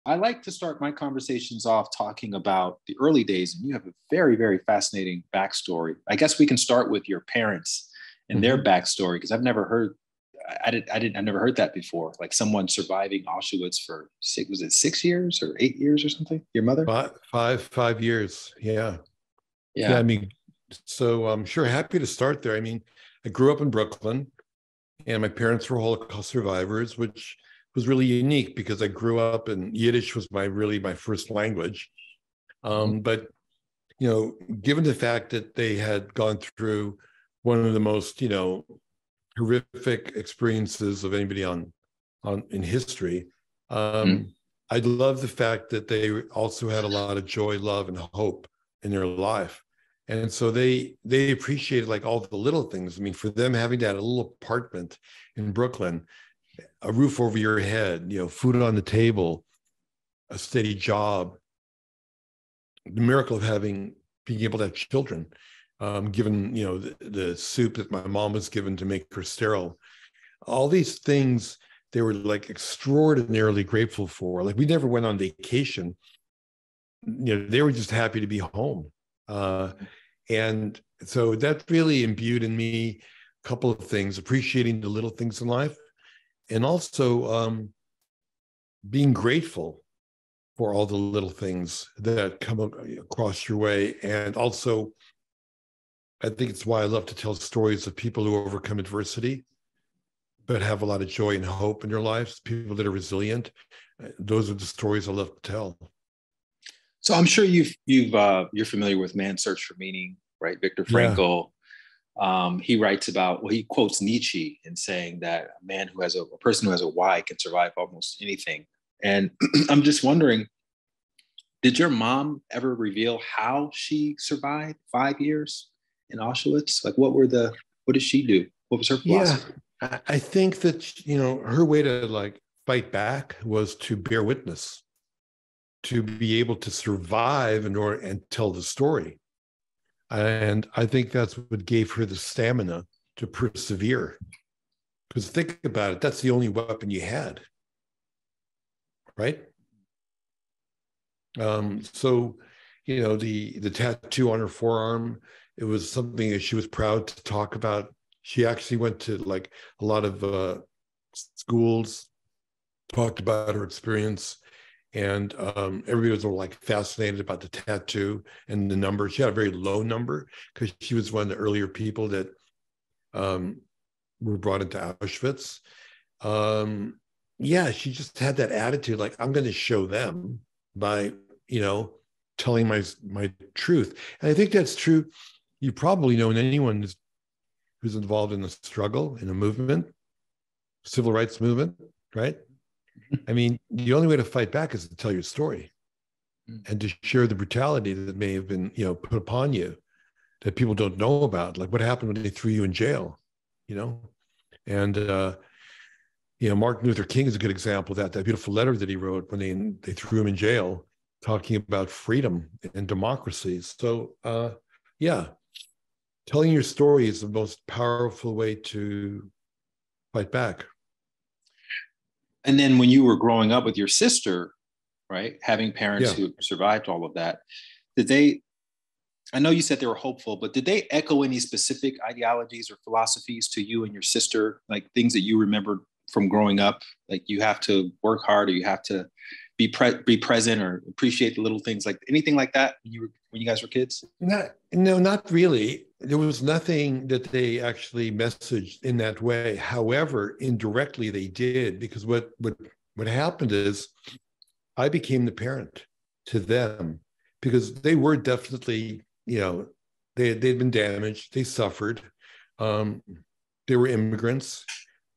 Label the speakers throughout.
Speaker 1: I like to start my conversations off talking about the early days, and you have a very, very fascinating backstory. I guess we can start with your parents and their
Speaker 2: Hmm.
Speaker 1: backstory because I've never heard. I never heard that before. Like someone surviving Auschwitz for six, was it 6 years or 8 years or something? Your mother?
Speaker 2: 5 years. Yeah. Yeah. I
Speaker 1: Yeah.
Speaker 2: mean, so I'm sure happy to start there. I mean, I grew up in Brooklyn and my parents were Holocaust survivors, which was really unique because I grew up and Yiddish was my first language.
Speaker 1: Mhm.
Speaker 2: But, given the fact that they had gone through one of the most, horrific experiences of anybody on in history,
Speaker 1: Mhm.
Speaker 2: um, I love the fact that they also had a lot of joy, love, and hope in their life. And so they appreciated like all the little things. I mean, for them having that little apartment in Brooklyn, a roof over your head, food on the table, a steady job, the miracle of being able to have children, given the soup that my mom was given to make her sterile, all these things they were like extraordinarily grateful for. Like we never went on vacation. They were just happy to be home. And so that really imbued in me a couple of things: appreciating the little things in life, and also being grateful for all the little things that come across your way. And also, I think it's why I love to tell stories of people who overcome adversity, but have a lot of joy and hope in their lives, people that are resilient. Those are the stories I love to tell.
Speaker 1: So I'm sure you're familiar with Man's Search for Meaning, right? Viktor
Speaker 2: Yeah.
Speaker 1: Frankl. He writes about, well, he quotes Nietzsche in saying that a person who has a why can survive almost anything. And I'm just wondering, did your mom ever reveal how she survived 5 years in Auschwitz? Like, what did she do? What was her
Speaker 2: Yeah.
Speaker 1: philosophy?
Speaker 2: I think that, her way to like fight back was to bear witness, to be able to survive in order and tell the story. And I think that's what gave her the stamina to persevere. Because think about it, that's the only weapon you had, right? So, the tattoo on her forearm, it was something that she was proud to talk about. She actually went to like a lot of schools, talked about her experience, and everybody was all like fascinated about the tattoo and the number. She had a very low number because she was one of the earlier people that um, were brought into Auschwitz. Um, yeah, she just had that attitude, like I'm going to show them by you know telling my truth. And I think that's true. You probably know anyone who's involved in a struggle, in a movement, civil rights movement, right? I mean, the only way to fight back is to tell your story and to share the brutality that may have been, put upon you that people don't know about, like what happened when they threw you in jail, you know? And, Martin Luther King is a good example of that beautiful letter that he wrote when they threw him in jail, talking about freedom and democracy. So, yeah, telling your story is the most powerful way to fight back.
Speaker 1: And then when you were growing up with your sister, right, having parents
Speaker 2: Yeah.
Speaker 1: who survived all of that, did they, I know you said they were hopeful, but did they echo any specific ideologies or philosophies to you and your sister, like things that you remembered from growing up? Like you have to work hard, or you have to be present, or appreciate the little things, like anything like that when you guys were kids?
Speaker 2: No, not really. There was nothing that they actually messaged in that way. However, indirectly they did, because what happened is I became the parent to them because they were definitely, they'd been damaged, they suffered, um, they were immigrants.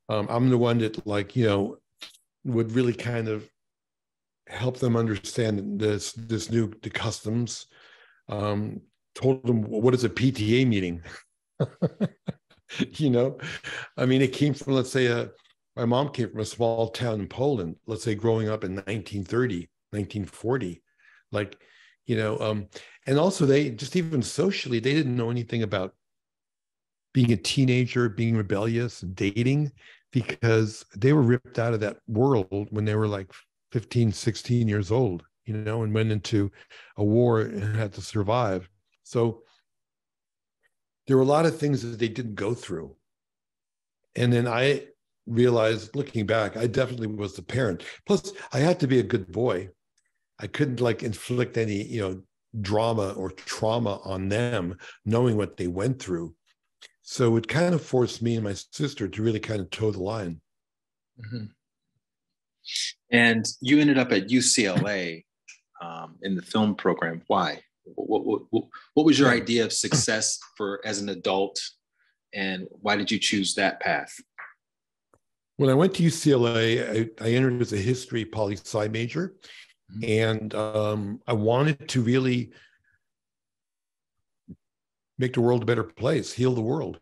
Speaker 2: I'm the one that would really kind of help them understand this new the customs. Um, Told them what is a PTA meeting. you know, I mean, it came from, let's say, my mom came from a small town in Poland, let's say growing up in 1930, 1940. Like, and also they just, even socially, they didn't know anything about being a teenager, being rebellious, dating, because they were ripped out of that world when they were like 15, 16 years old, and went into a war and had to survive. So there were a lot of things that they didn't go through. And then I realized, looking back, I definitely was the parent. Plus, I had to be a good boy. I couldn't inflict any, drama or trauma on them, knowing what they went through. So it kind of forced me and my sister to really kind of toe the line.
Speaker 1: Mm-hmm. And you ended up at UCLA in the film program. Why? What was your idea of success as an adult, and why did you choose that path?
Speaker 2: When I went to UCLA, I entered as a history poli-sci major, and I wanted to really make the world a better place, heal the world.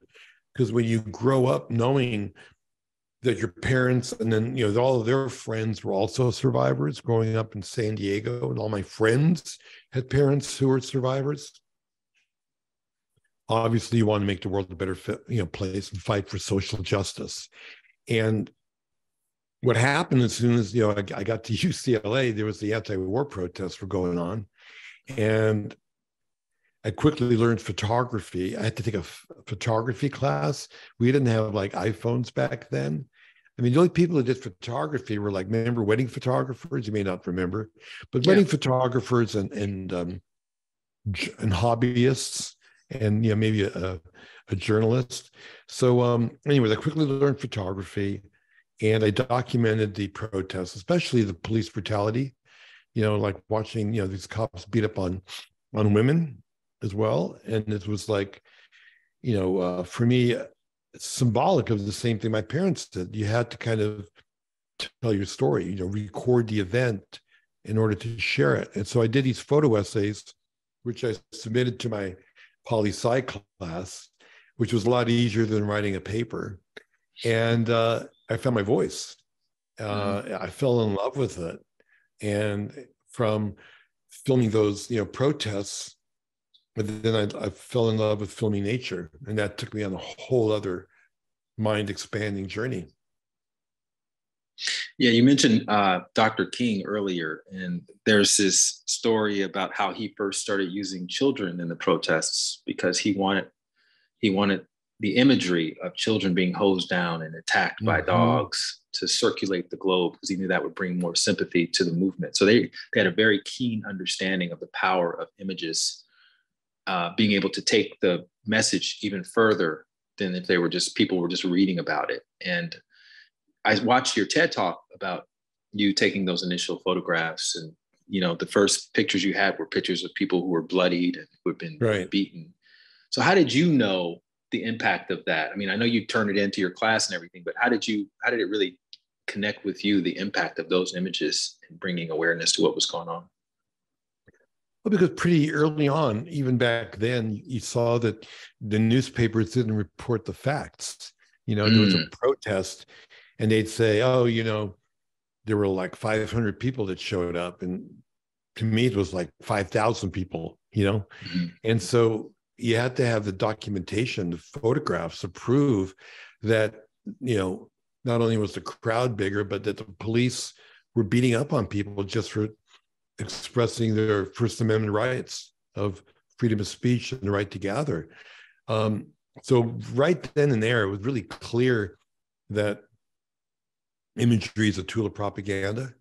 Speaker 2: Because when you grow up knowing that your parents and then, all of their friends were also survivors growing up in San Diego, and all my friends had parents who were survivors. Obviously, you want to make the world a better place and fight for social justice. And what happened as soon as, I got to UCLA, there was the anti-war protests were going on. And I quickly learned photography. I had to take a photography class. We didn't have iPhones back then. I mean, the only people that did photography were remember wedding photographers? You may not remember, but wedding photographers and hobbyists, and maybe a journalist. So anyways, I quickly learned photography, and I documented the protests, especially the police brutality. Watching these cops beat up on women as well, and it was for me, symbolic of the same thing my parents did. You had to kind of tell your story, record the event in order to share it. And so I did these photo essays, which I submitted to my poli-sci class, which was a lot easier than writing a paper. And I found my voice. I fell in love with it. And from filming those, protests, but then I fell in love with filming nature, and that took me on a whole other mind-expanding journey.
Speaker 1: Yeah, you mentioned Dr. King earlier, and there's this story about how he first started using children in the protests because he wanted the imagery of children being hosed down and attacked by dogs to circulate the globe, because he knew that would bring more sympathy to the movement. So they had a very keen understanding of the power of images. Being able to take the message even further than if people were just reading about it. And I watched your TED talk about you taking those initial photographs, and the first pictures you had were pictures of people who were bloodied and who had been beaten. So how did you know the impact of that? I mean, I know you turned it into your class and everything, but how did it really connect with you, the impact of those images and bringing awareness to what was going on?
Speaker 2: Well, because pretty early on, even back then, you saw that the newspapers didn't report the facts. There was a protest, and they'd say, oh, there were 500 people that showed up. And to me, it was 5,000 people, And so you had to have the documentation, the photographs to prove that, not only was the crowd bigger, but that the police were beating up on people just for expressing their First Amendment rights of freedom of speech and the right to gather. So right then and there, it was really clear that imagery is a tool of propaganda,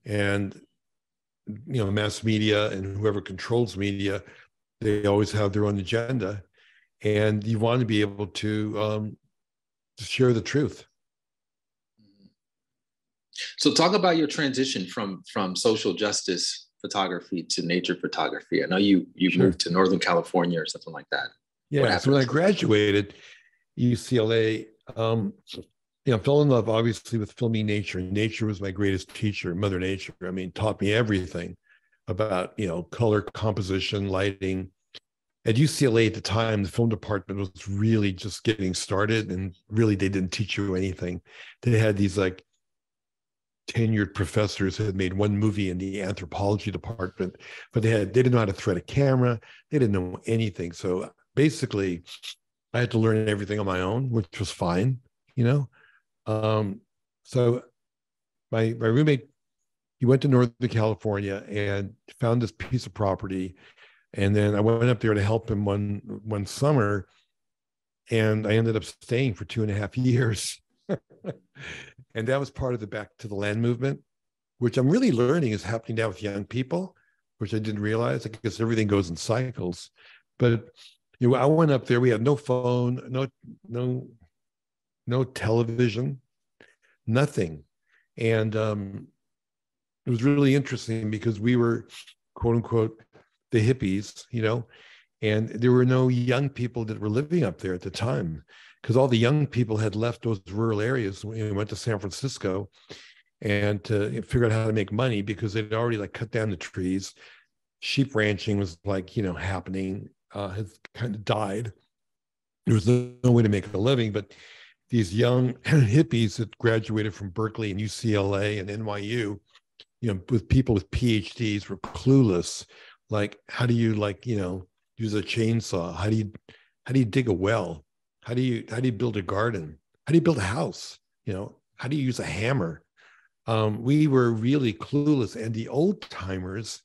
Speaker 2: and mass media and whoever controls media, they always have their own agenda, and you want to be able to share the truth.
Speaker 1: So talk about your transition from social justice photography to nature photography. I know you moved to Northern California or something like that.
Speaker 2: Yeah. So when I graduated UCLA, fell in love obviously with filming nature. Nature was my greatest teacher, Mother Nature. I mean, taught me everything about, color, composition, lighting. At UCLA at the time, the film department was really just getting started, and really they didn't teach you anything. They had these tenured professors who had made one movie in the anthropology department, but they didn't know how to thread a camera. They didn't know anything. So basically, I had to learn everything on my own, which was fine, So my roommate he went to Northern California and found this piece of property. And then I went up there to help him one summer, and I ended up staying for 2.5 years. And that was part of the Back to the Land movement, which I'm really learning is happening now with young people, which I didn't realize. I guess everything goes in cycles. But I went up there. We had no phone, no television, nothing. And it was really interesting because we were, quote unquote, the hippies, and there were no young people that were living up there at the time, because all the young people had left those rural areas and went to San Francisco and to figure out how to make money, because they'd already like cut down the trees. Sheep ranching was like, happening, has kind of died. There was no way to make a living, but these young hippies that graduated from Berkeley and UCLA and NYU, with people with PhDs, were clueless. Like, how do you use a chainsaw? How do you dig a well? How do you build a garden? How do you build a house? How do you use a hammer? We were really clueless. And the old timers,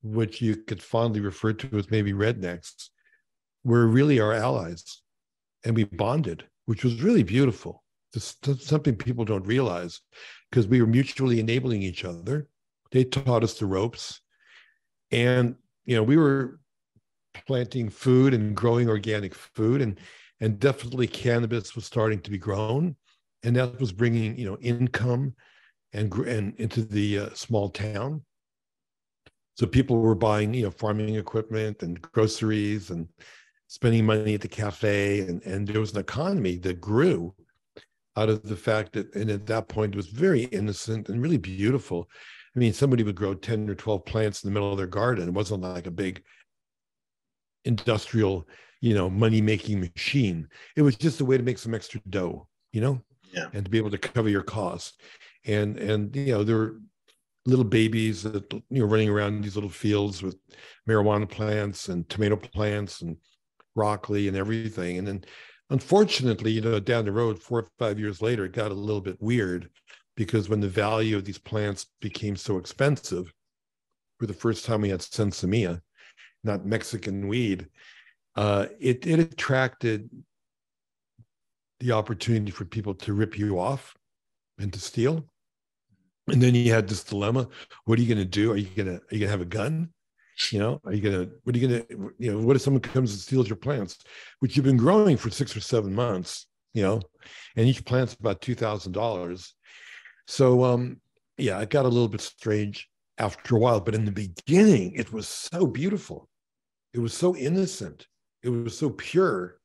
Speaker 2: which you could fondly refer to as maybe rednecks, were really our allies. And we bonded, which was really beautiful. This is something people don't realize, because we were mutually enabling each other. They taught us the ropes. And, we were planting food and growing organic food, and definitely cannabis was starting to be grown. And that was bringing, income and into the small town. So people were buying, farming equipment and groceries and spending money at the cafe. And there was an economy that grew out of the fact that, and at that point, it was very innocent and really beautiful. I mean, somebody would grow 10 or 12 plants in the middle of their garden. It wasn't like a big industrial, money-making machine. It was just a way to make some extra dough,
Speaker 1: Yeah.
Speaker 2: and to be able to cover your costs. And there were little babies that, running around these little fields with marijuana plants and tomato plants and broccoli and everything. And then, unfortunately, down the road, 4 or 5 years later, it got a little bit weird, because when the value of these plants became so expensive, for the first time we had sensimilla, not Mexican weed, it attracted the opportunity for people to rip you off and to steal. And then you had this dilemma: what are you going to do? Are you going to have a gun? What if someone comes and steals your plants, which you've been growing for 6 or 7 months, and each plant's about $2,000. So, it got a little bit strange after a while, but in the beginning, it was so beautiful. It was so innocent. It was so pure.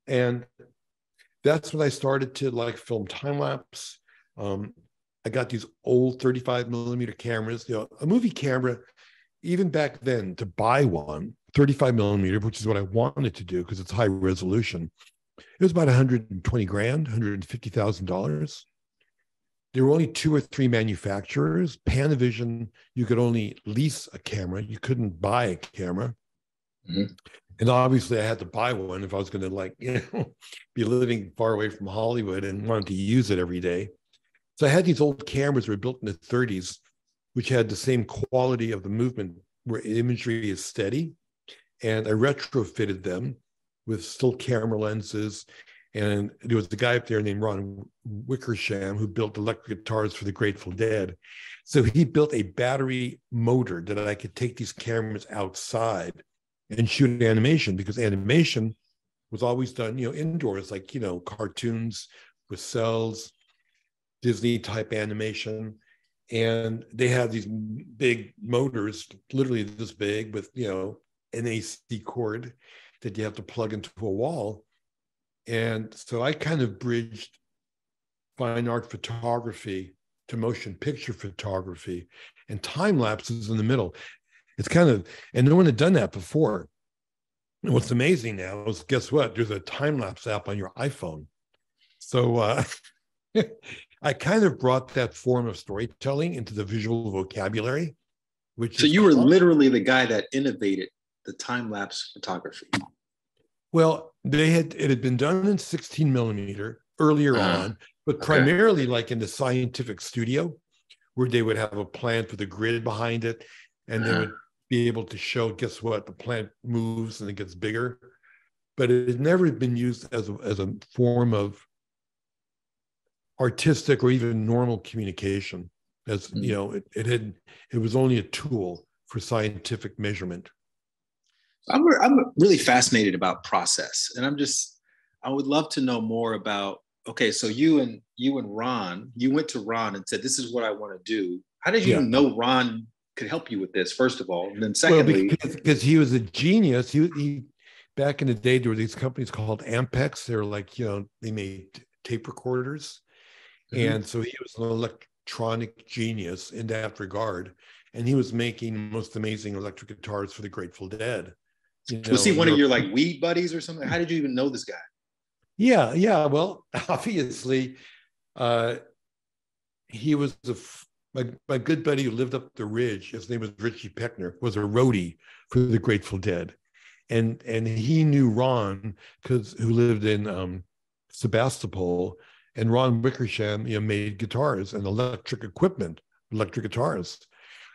Speaker 2: And that's when I started to film time-lapse. I got these old 35 millimeter cameras, a movie camera, even back then, to buy one 35 millimeter, which is what I wanted to do because it's high resolution. It was about 120 grand, $150,000. There were only 2 or 3 manufacturers. Panavision, you could only lease a camera. You couldn't buy a camera. Mm-hmm. And obviously I had to buy one if I was going to be living far away from Hollywood and wanted to use it every day. So I had these old cameras that were built in the 30s, which had the same quality of the movement, where imagery is steady. And I retrofitted them with still camera lenses. And there was a guy up there named Ron Wickersham who built electric guitars for the Grateful Dead. So he built a battery motor that I could take these cameras outside and shoot animation, because animation was always done, indoors, like, cartoons with cells, Disney type animation. And they had these big motors, literally this big, with, an AC cord that you have to plug into a wall. And so I kind of bridged fine art photography to motion picture photography, and time lapse is in the middle. It's kind of, and no one had done that before. And what's amazing now is, guess what? There's a time lapse app on your iPhone. So I kind of brought that form of storytelling into the visual vocabulary,
Speaker 1: So you were literally the guy that innovated the time lapse photography.
Speaker 2: Well, it had been done in 16 millimeter earlier on, but primarily like in the scientific studio, where they would have a plant with a grid behind it, and they would be able to show, guess what, the plant moves and it gets bigger. But it had never been used as a form of artistic or even normal communication. As you know, it was only a tool for scientific measurement.
Speaker 1: I'm really fascinated about process, and I would love to know more about. Okay, so you and Ron, you went to Ron and said, "This is what I want to do." How did you know Ron could help you with this? First of all, and then secondly,
Speaker 2: well, because he was a genius. He back in the day, there were these companies called Ampex. They were like, they made tape recorders, and so he was an electronic genius in that regard, and he was making the most amazing electric guitars for the Grateful Dead.
Speaker 1: Was he one of your like weed buddies or something? How did you even know this guy?
Speaker 2: Yeah. Well, obviously, he was my good buddy who lived up the ridge. His name was Richie Peckner. Was a roadie for the Grateful Dead, and he knew Ron who lived in Sebastopol, and Ron Wickersham, made guitars and electric guitars,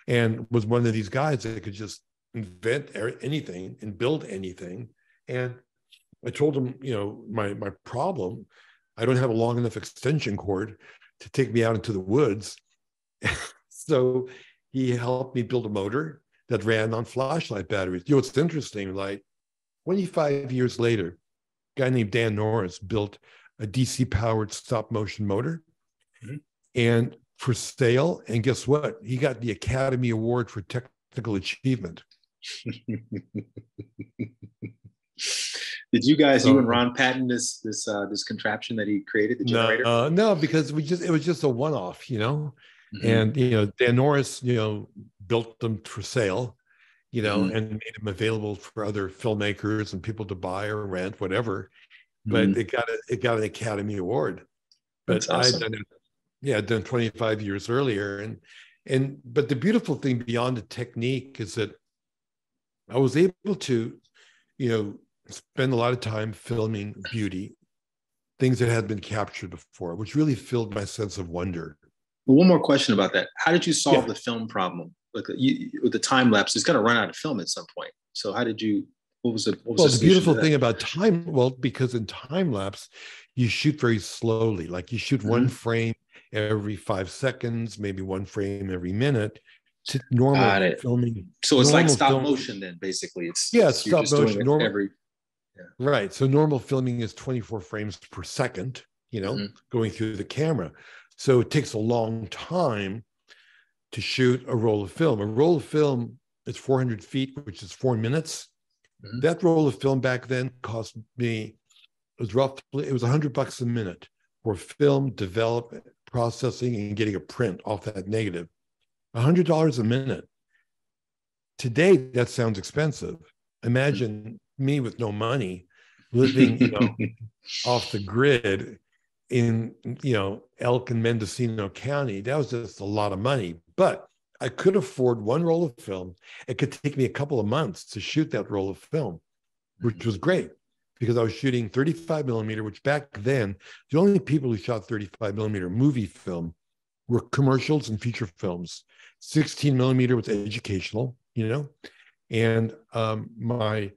Speaker 2: and was one of these guys that could just invent anything and build anything. And I told him, my problem, I don't have a long enough extension cord to take me out into the woods. So he helped me build a motor that ran on flashlight batteries. It's interesting, like 25 years later, a guy named Dan Norris built a DC powered stop motion motor and for sale. And guess what? He got the Academy Award for technical achievement.
Speaker 1: Did you guys, you and Ron, patent this contraption that he created, the generator?
Speaker 2: No, because it was just a one-off, and Dan Norris, built them for sale, and made them available for other filmmakers and people to buy or rent, whatever. But it got an Academy Award. But awesome. I'd done 25 years earlier, but the beautiful thing beyond the technique is that I was able to, spend a lot of time filming beauty, things that had been captured before, which really filled my sense of wonder.
Speaker 1: Well, one more question about that. How did you solve the film problem? Like with the time lapse, it's going to run out of film at some point. So how did you? What was the
Speaker 2: beautiful thing about time? Well, because in time lapse, you shoot very slowly. Like you shoot one frame every 5 seconds, maybe one frame every minute. To normal filming.
Speaker 1: So it's like stop motion then, basically. It's
Speaker 2: stop motion. Right. So normal filming is 24 frames per second, going through the camera. So it takes a long time to shoot a roll of film. A roll of film is 400 feet, which is 4 minutes. That roll of film back then cost me, it was $100 a minute for film, development, processing, and getting a print off that negative. $100 a minute. Today, that sounds expensive. Imagine me with no money living, off the grid in, Elk and Mendocino County. That was just a lot of money, but I could afford one roll of film. It could take me a couple of months to shoot that roll of film, which was great because I was shooting 35 millimeter, which back then, the only people who shot 35 millimeter movie film were commercials and feature films. 16 millimeter was educational, and my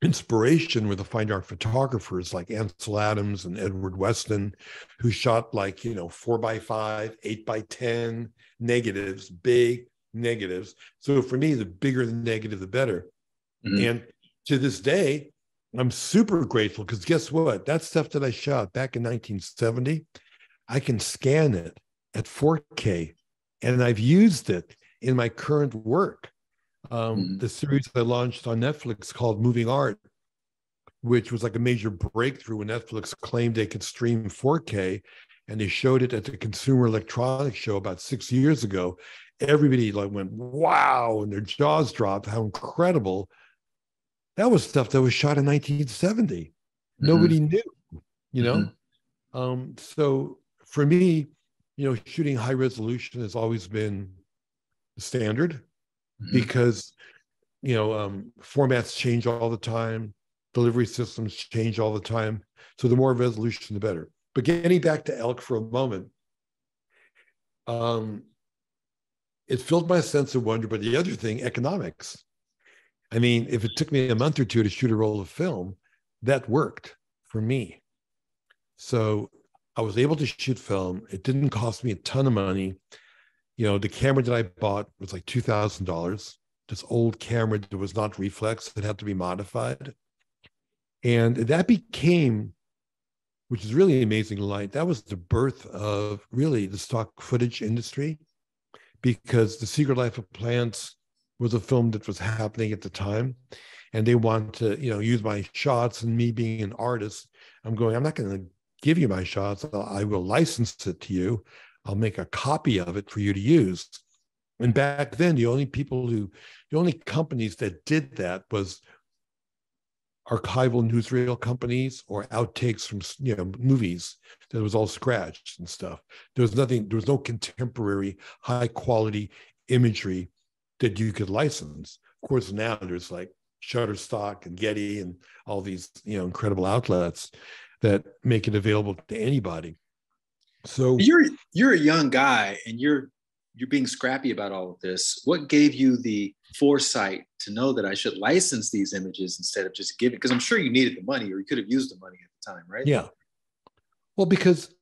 Speaker 2: inspiration were the fine art photographers like Ansel Adams and Edward Weston, who shot 4x5, 8x10 negatives, big negatives. So for me, the bigger the negative, the better. And to this day, I'm super grateful because guess what? That stuff that I shot back in 1970, I can scan it at 4K, and I've used it in my current work. The series I launched on Netflix called Moving Art, which was like a major breakthrough when Netflix claimed they could stream 4K, and they showed it at the Consumer Electronics Show about 6 years ago. Everybody went, wow, and their jaws dropped, how incredible. That was stuff that was shot in 1970. Nobody knew, So for me, shooting high resolution has always been the standard because, formats change all the time. Delivery systems change all the time. So the more resolution, the better. But getting back to elk for a moment, it filled my sense of wonder. But the other thing, economics. I mean, if it took me a month or two to shoot a roll of film, that worked for me. So I was able to shoot film. It didn't cost me a ton of money. You know, the camera that I bought was like $2,000. This old camera that was not reflex, it had to be modified. And that became, which is really amazing light, that was the birth of really the stock footage industry, because The Secret Life of Plants was a film that was happening at the time. And they want to, you know, use my shots, and me being an artist, I'm going, I'm not going to give you my shots. I will license it to you. I'll make a copy of it for you to use. And back then, the only companies that did that was archival newsreel companies or outtakes from, you know, movies that was all scratched and stuff. There was no contemporary high quality imagery that you could license. Of course, now there's like Shutterstock and Getty and all these, you know, incredible outlets that make it available to anybody. So
Speaker 1: you're a young guy, and you're being scrappy about all of this. What gave you the foresight to know that I should license these images instead of just giving? Because I'm sure you needed the money, or you could have used the money at the time, right?
Speaker 2: Yeah. Well, because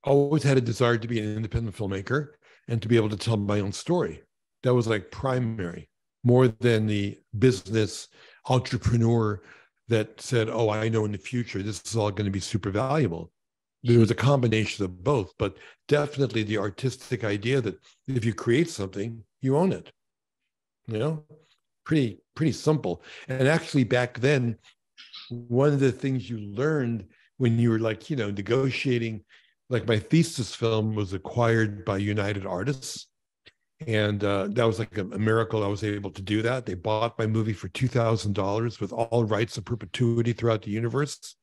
Speaker 2: I always had a desire to be an independent filmmaker and to be able to tell my own story. That was like primary, more than the business entrepreneur that said, oh, I know in the future this is all going to be super valuable. There was a combination of both, but definitely the artistic idea that if you create something, you own it. You know, pretty simple. And actually back then, one of the things you learned when you were like, you know, negotiating, like my thesis film was acquired by United Artists. And that was like a miracle I was able to do that. They bought my movie for $2,000 with all rights of perpetuity throughout the universe.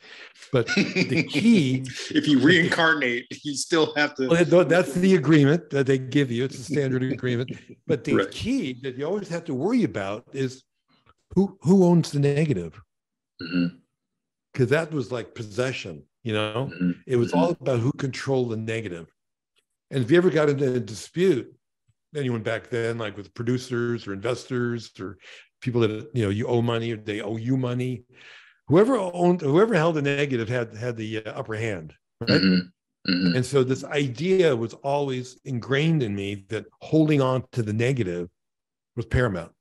Speaker 2: But the key...
Speaker 1: if you reincarnate, you still have to...
Speaker 2: Well, that's the agreement that they give you. It's a standard agreement. But the
Speaker 1: right.
Speaker 2: key that you always have to worry about is who owns the negative? Because that was like possession, you know? It was all about who controlled the negative. And if you ever got into a dispute, anyone back then, like with producers or investors or people that, you know, you owe money or they owe you money, whoever held the negative had the upper hand, right? And so this idea was always ingrained in me that holding on to the negative was paramount.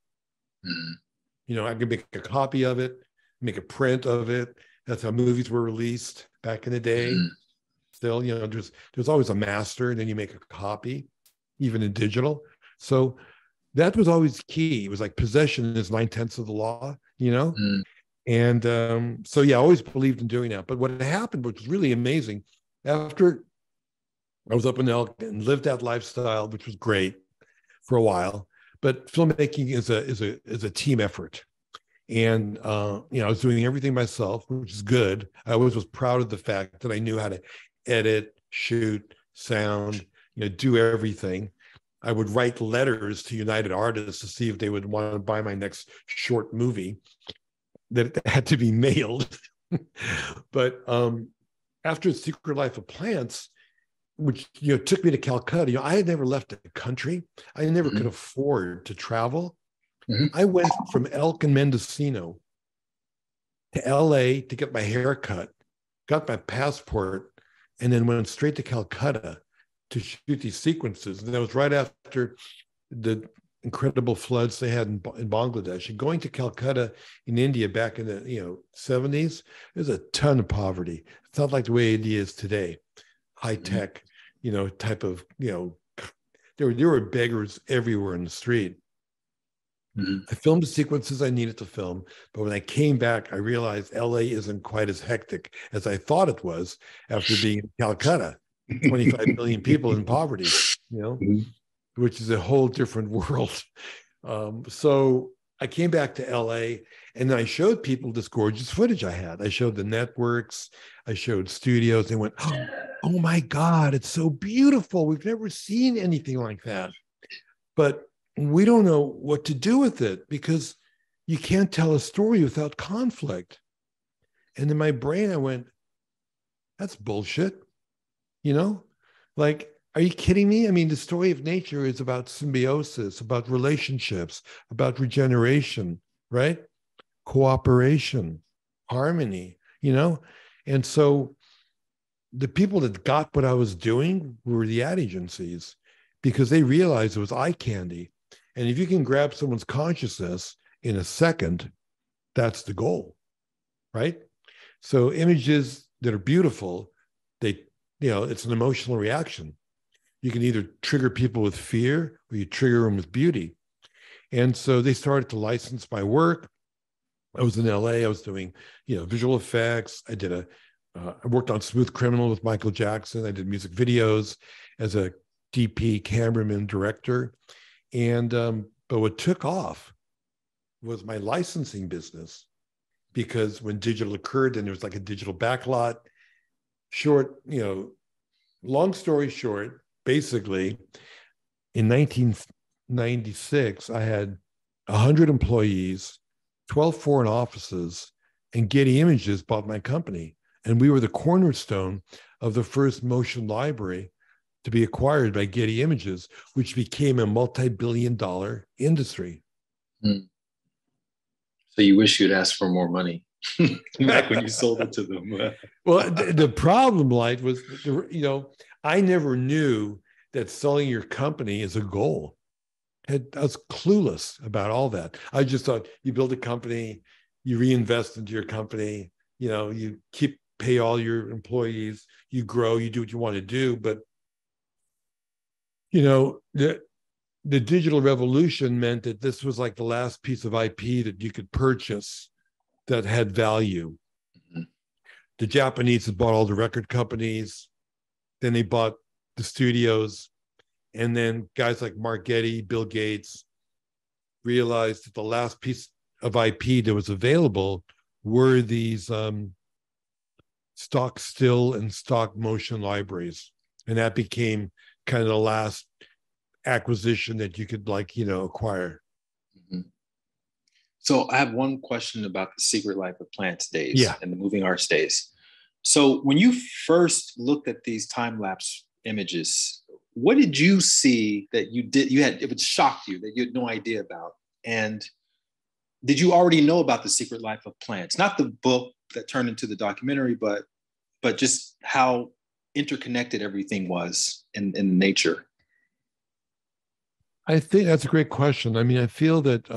Speaker 2: You know, I could make a copy of it, make a print of it. That's how movies were released back in the day. Still, you know, there's always a master, and then you make a copy, even in digital. So that was always key. It was like possession is 9/10 of the law, you know? And so, yeah, I always believed in doing that. But what happened, which was really amazing, after I was up in Elk and lived that lifestyle, which was great for a while, but filmmaking is a team effort. And, you know, I was doing everything myself, which is good. I always was proud of the fact that I knew how to edit, shoot, sound, you know, do everything. I would write letters to United Artists to see if they would want to buy my next short movie that had to be mailed. But after Secret Life of Plants, which, you know, took me to Calcutta, you know, I had never left the country. I never could afford to travel. I went from Elk and Mendocino to LA to get my hair cut, got my passport, and then went straight to Calcutta to shoot these sequences. And that was right after the incredible floods they had in Bangladesh. And going to Calcutta in India back in the 70s, there's a ton of poverty. It's not like the way India is today, high tech, type of, there were beggars everywhere in the street. I filmed the sequences I needed to film, but when I came back, I realized LA isn't quite as hectic as I thought it was after being in Calcutta. 25 million people in poverty, which is a whole different world. So I came back to LA and then I showed people this gorgeous footage I had. I showed the networks, I showed studios. They went, oh my God, it's so beautiful. We've never seen anything like that. But we don't know what to do with it because you can't tell a story without conflict. And in my brain, I went, that's bullshit. Like Are you kidding me? I mean, the story of nature is about symbiosis, about relationships, about regeneration, right? Cooperation, harmony, you know? And so the people that got what I was doing were the ad agencies because they realized it was eye candy. And if you can grab someone's consciousness in a second, that's the goal, right? So images that are beautiful, they, it's an emotional reaction. You can either trigger people with fear or you trigger them with beauty. And so they started to license my work. I was in LA. I was doing, visual effects. I worked on Smooth Criminal with Michael Jackson. I did music videos as a DP, cameraman, director. And, but what took off was my licensing business, because when digital occurred, then there was like a digital backlot. Long story short, basically, in 1996, I had 100 employees, 12 foreign offices, and Getty Images bought my company. And we were the cornerstone of the first motion library to be acquired by Getty Images, which became a multi-billion-dollar industry.
Speaker 1: So you wish you'd asked for more money back when you sold it to them.
Speaker 2: Well, the problem, Light, was, I never knew that selling your company is a goal. I was clueless about all that. I just thought you build a company, you reinvest into your company, you pay all your employees, you grow, you do what you want to do. But, the digital revolution meant that this was like the last piece of IP that you could purchase that had value. Mm-hmm. The Japanese had bought all the record companies, then they bought the studios, and then guys like Mark Getty, Bill Gates realized that the last piece of IP that was available were these stock still and stock motion libraries. And that became kind of the last acquisition that you could acquire.
Speaker 1: Mm-hmm. So I have one question about the Secret Life of Plants days and the Moving Arts days. So when you first looked at these time-lapse images, what did you see that it would shock you that you had no idea about? And did you already know about the Secret Life of Plants? Not the book that turned into the documentary, but just how interconnected everything was in nature.
Speaker 2: I think that's a great question. I mean, I feel that,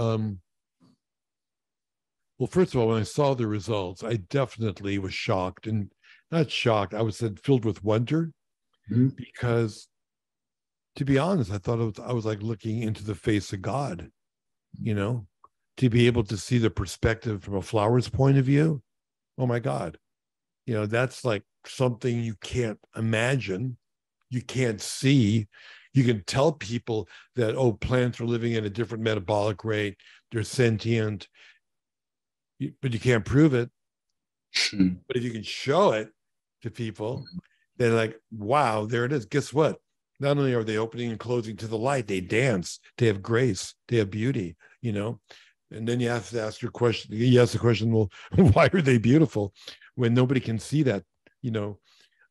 Speaker 2: first of all, when I saw the results, I definitely was shocked, and not shocked. I was filled with wonder, because, to be honest, I thought I was like looking into the face of God, to be able to see the perspective from a flower's point of view. Oh my God. That's like something you can't imagine. You can't see. You can tell people that, plants are living at a different metabolic rate. They're sentient, but you can't prove it. But if you can show it to people, they're like, wow, there it is. Guess what? Not only are they opening and closing to the light, they dance, they have grace, they have beauty, and then you have to ask your question. You ask the question, well, why are they beautiful when nobody can see that,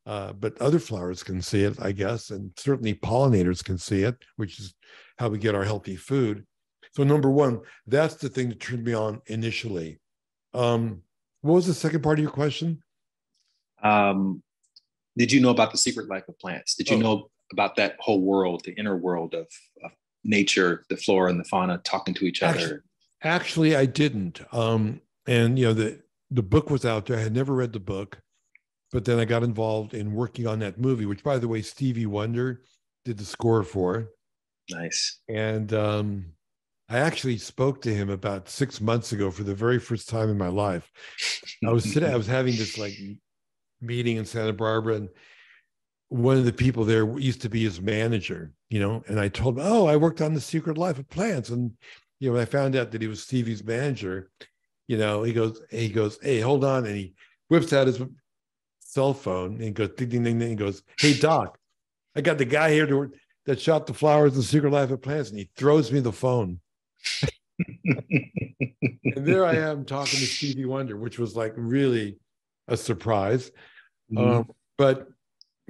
Speaker 2: but other flowers can see it, I guess, and certainly pollinators can see it, which is how we get our healthy food. So number one, that's the thing that turned me on initially. What was the second part of your question?
Speaker 1: Did you know about the Secret Life of Plants? Did you know about that whole world, the inner world of nature, the flora and the fauna talking to each other?
Speaker 2: Actually, I didn't. And the book was out there. I had never read the book, but then I got involved in working on that movie, which, by the way, Stevie Wonder did the score for.
Speaker 1: Nice.
Speaker 2: And I actually spoke to him about 6 months ago for the very first time in my life. I was having this meeting in Santa Barbara, and one of the people there used to be his manager, and I told him, I worked on The Secret Life of Plants. And, when I found out that he was Stevie's manager, he goes, hey, hold on. And he whips out his cell phone and he goes, ding, ding, ding, ding. He goes, hey, Doc, I got the guy here that shot the flowers in The Secret Life of Plants. And he throws me the phone. And there I am talking to Stevie Wonder, which was really a surprise. But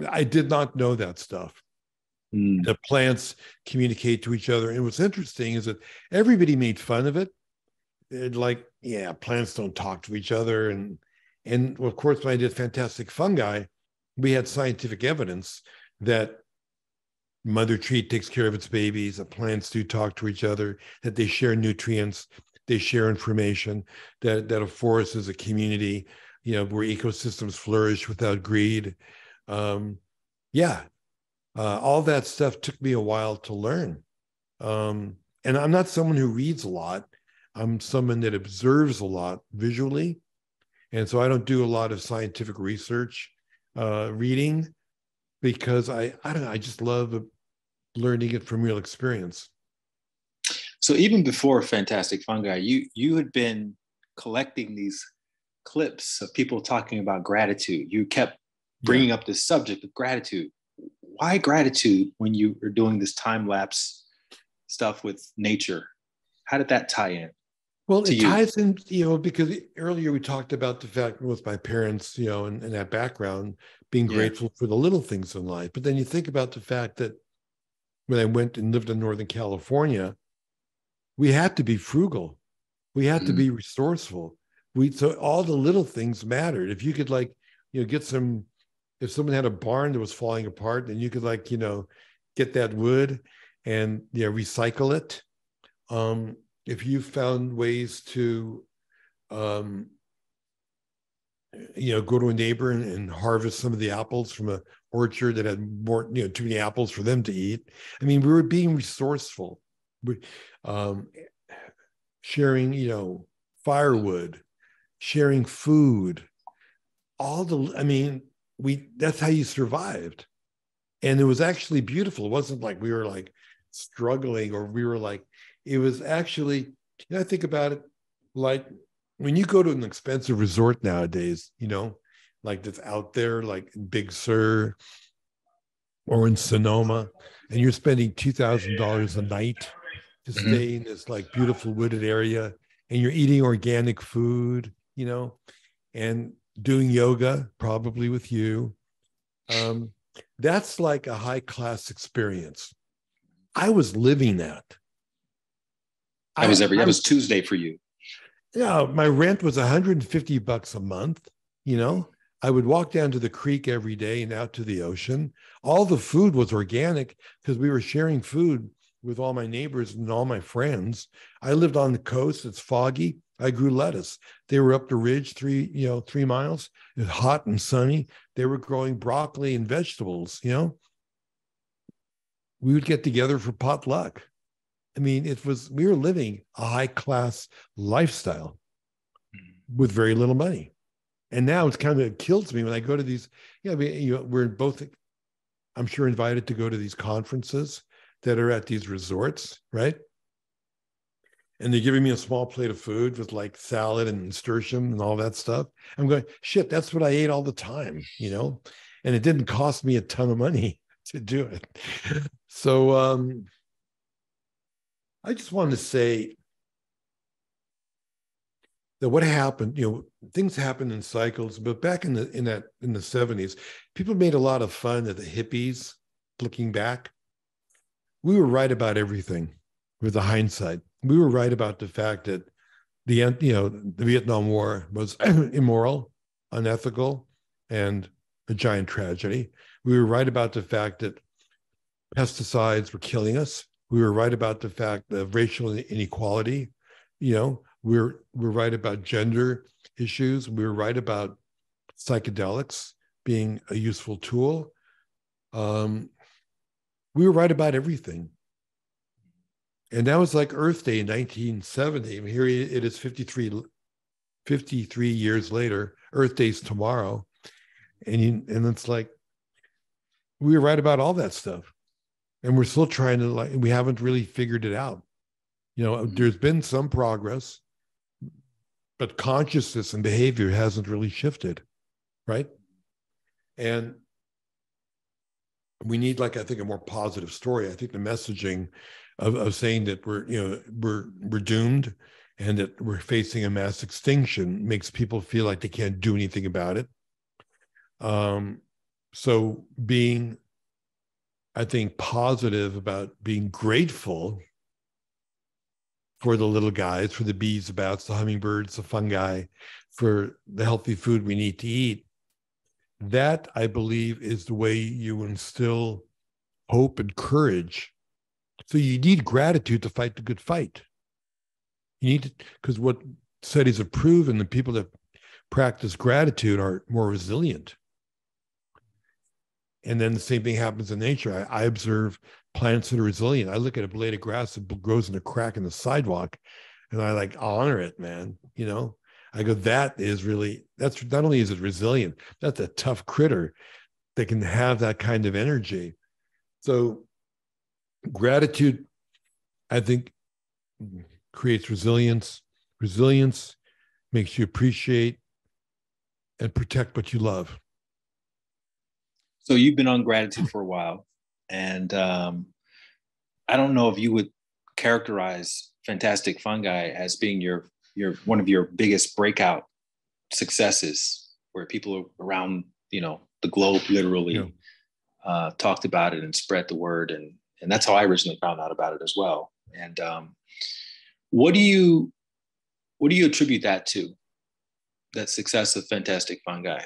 Speaker 2: I did not know that stuff.
Speaker 1: Mm.
Speaker 2: The plants communicate to each other. And what's interesting is that everybody made fun of it. Like, yeah, plants don't talk to each other. And well, of course, when I did Fantastic Fungi, we had scientific evidence that mother tree takes care of its babies, that plants do talk to each other, that they share nutrients, they share information, that a forest is a community, where ecosystems flourish without greed. Um, yeah, all that stuff took me a while to learn. And I'm not someone who reads a lot. I'm someone that observes a lot visually. And so I don't do a lot of scientific research reading, because I don't know, I just love learning it from real experience.
Speaker 1: So even before Fantastic Fungi, you had been collecting these clips of people talking about gratitude. You kept
Speaker 2: Yeah.
Speaker 1: bringing up this subject of gratitude. Why gratitude when you were doing this time lapse stuff with nature? How did that tie in
Speaker 2: Well,
Speaker 1: to
Speaker 2: it
Speaker 1: you?
Speaker 2: ties in, because earlier we talked about the fact with my parents, and that background, being
Speaker 1: Yeah.
Speaker 2: grateful for the little things in life. But then you think about the fact that when I went and lived in Northern California, we had to be frugal. We had to
Speaker 1: Mm.
Speaker 2: be resourceful. So all the little things mattered. If you could get some, if someone had a barn that was falling apart, then you could get that wood and recycle it. If you found ways to go to a neighbor and harvest some of the apples from a orchard that had more, too many apples for them to eat. I mean, we were being resourceful. We, um, sharing, firewood, sharing food, I mean, that's how you survived. And it was actually beautiful. It wasn't like we were like struggling, or we were like, it was actually, I think about it, like when you go to an expensive resort nowadays, like that's out there, like in Big Sur or in Sonoma, and you're spending $2,000 a night to
Speaker 1: Mhm.
Speaker 2: stay in this like beautiful wooded area, and you're eating organic food, and doing yoga, probably with you. Um, that's like a high class experience. I was living that.
Speaker 1: That was Tuesday for you.
Speaker 2: Yeah, my rent was $150 a month. You know, I would walk down to the creek every day and out to the ocean. All the food was organic because we were sharing food with all my neighbors and all my friends. I lived on the coast. It's foggy. I grew lettuce. They were up the ridge 3 miles. It was hot and sunny. They were growing broccoli and vegetables. We would get together for potluck. I mean, we were living a high class lifestyle with very little money. And now it's kind of, it kills me when I go to these, I mean, we're both, I'm sure, invited to go to these conferences that are at these resorts, right? And they're giving me a small plate of food with like salad and nasturtium and all that stuff. I'm going, shit, that's what I ate all the time. And it didn't cost me a ton of money to do it. So I just wanted to say that what happened, things happened in cycles, but back in the 70s, people made a lot of fun of the hippies. Looking back, we were right about everything with the hindsight. We were right about the fact that the Vietnam War was immoral, unethical, and a giant tragedy. We were right about the fact that pesticides were killing us. We were right about the fact of racial inequality. We're right about gender issues. We were right about psychedelics being a useful tool. We were right about everything. And that was like Earth Day in 1970. I mean, here it is 53 years later. Earth Day's tomorrow. And it's like, we were right about all that stuff. And we're still trying to, we haven't really figured it out. There's been some progress, but consciousness and behavior hasn't really shifted, right? And we need, I think, a more positive story. I think the messaging of saying that we're doomed and that we're facing a mass extinction makes people feel like they can't do anything about it. So being I think, positive about being grateful for the little guys, for the bees, the bats, the hummingbirds, the fungi, for the healthy food we need to eat. That, I believe, is the way you instill hope and courage. So you need gratitude to fight the good fight. You need to, because what studies have proven, the people that practice gratitude are more resilient. And then the same thing happens in nature. I observe plants that are resilient. I look at a blade of grass that grows in a crack in the sidewalk, and I like honor it, man. You know, I go, that is really, that's not only is it resilient, that's a tough critter that can have that kind of energy. So gratitude, I think, creates resilience. Resilience makes you appreciate and protect what you love.
Speaker 1: So you've been on gratitude for a while, and I don't know if you would characterize Fantastic Fungi as being your one of your biggest breakout successes, where people around the globe literally talked about it and spread the word, and that's how I originally found out about it as well. And what do you attribute that to? That success of Fantastic Fungi?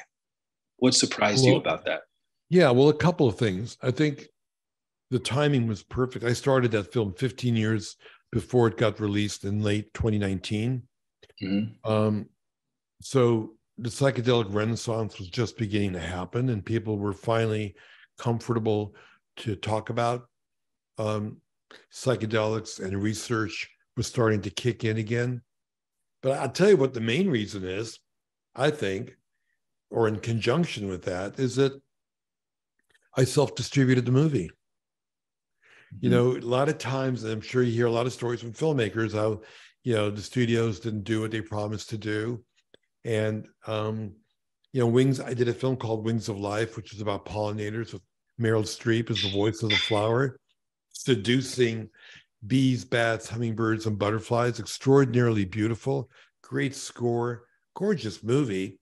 Speaker 1: What surprised you about that?
Speaker 2: Yeah, well, a couple of things. I think the timing was perfect. I started that film 15 years before it got released in late 2019. Mm-hmm. So the psychedelic renaissance was just beginning to happen, and people were finally comfortable to talk about psychedelics, and research was starting to kick in again. But I'll tell you what the main reason is, I think, or in conjunction with that, is that I self-distributed the movie. You know, a lot of times, and I'm sure you hear a lot of stories from filmmakers, how, the studios didn't do what they promised to do. And, Wings, I did a film called Wings of Life, which is about pollinators with Meryl Streep as the voice of the flower, seducing bees, bats, hummingbirds, and butterflies. Extraordinarily beautiful, great score, gorgeous movie.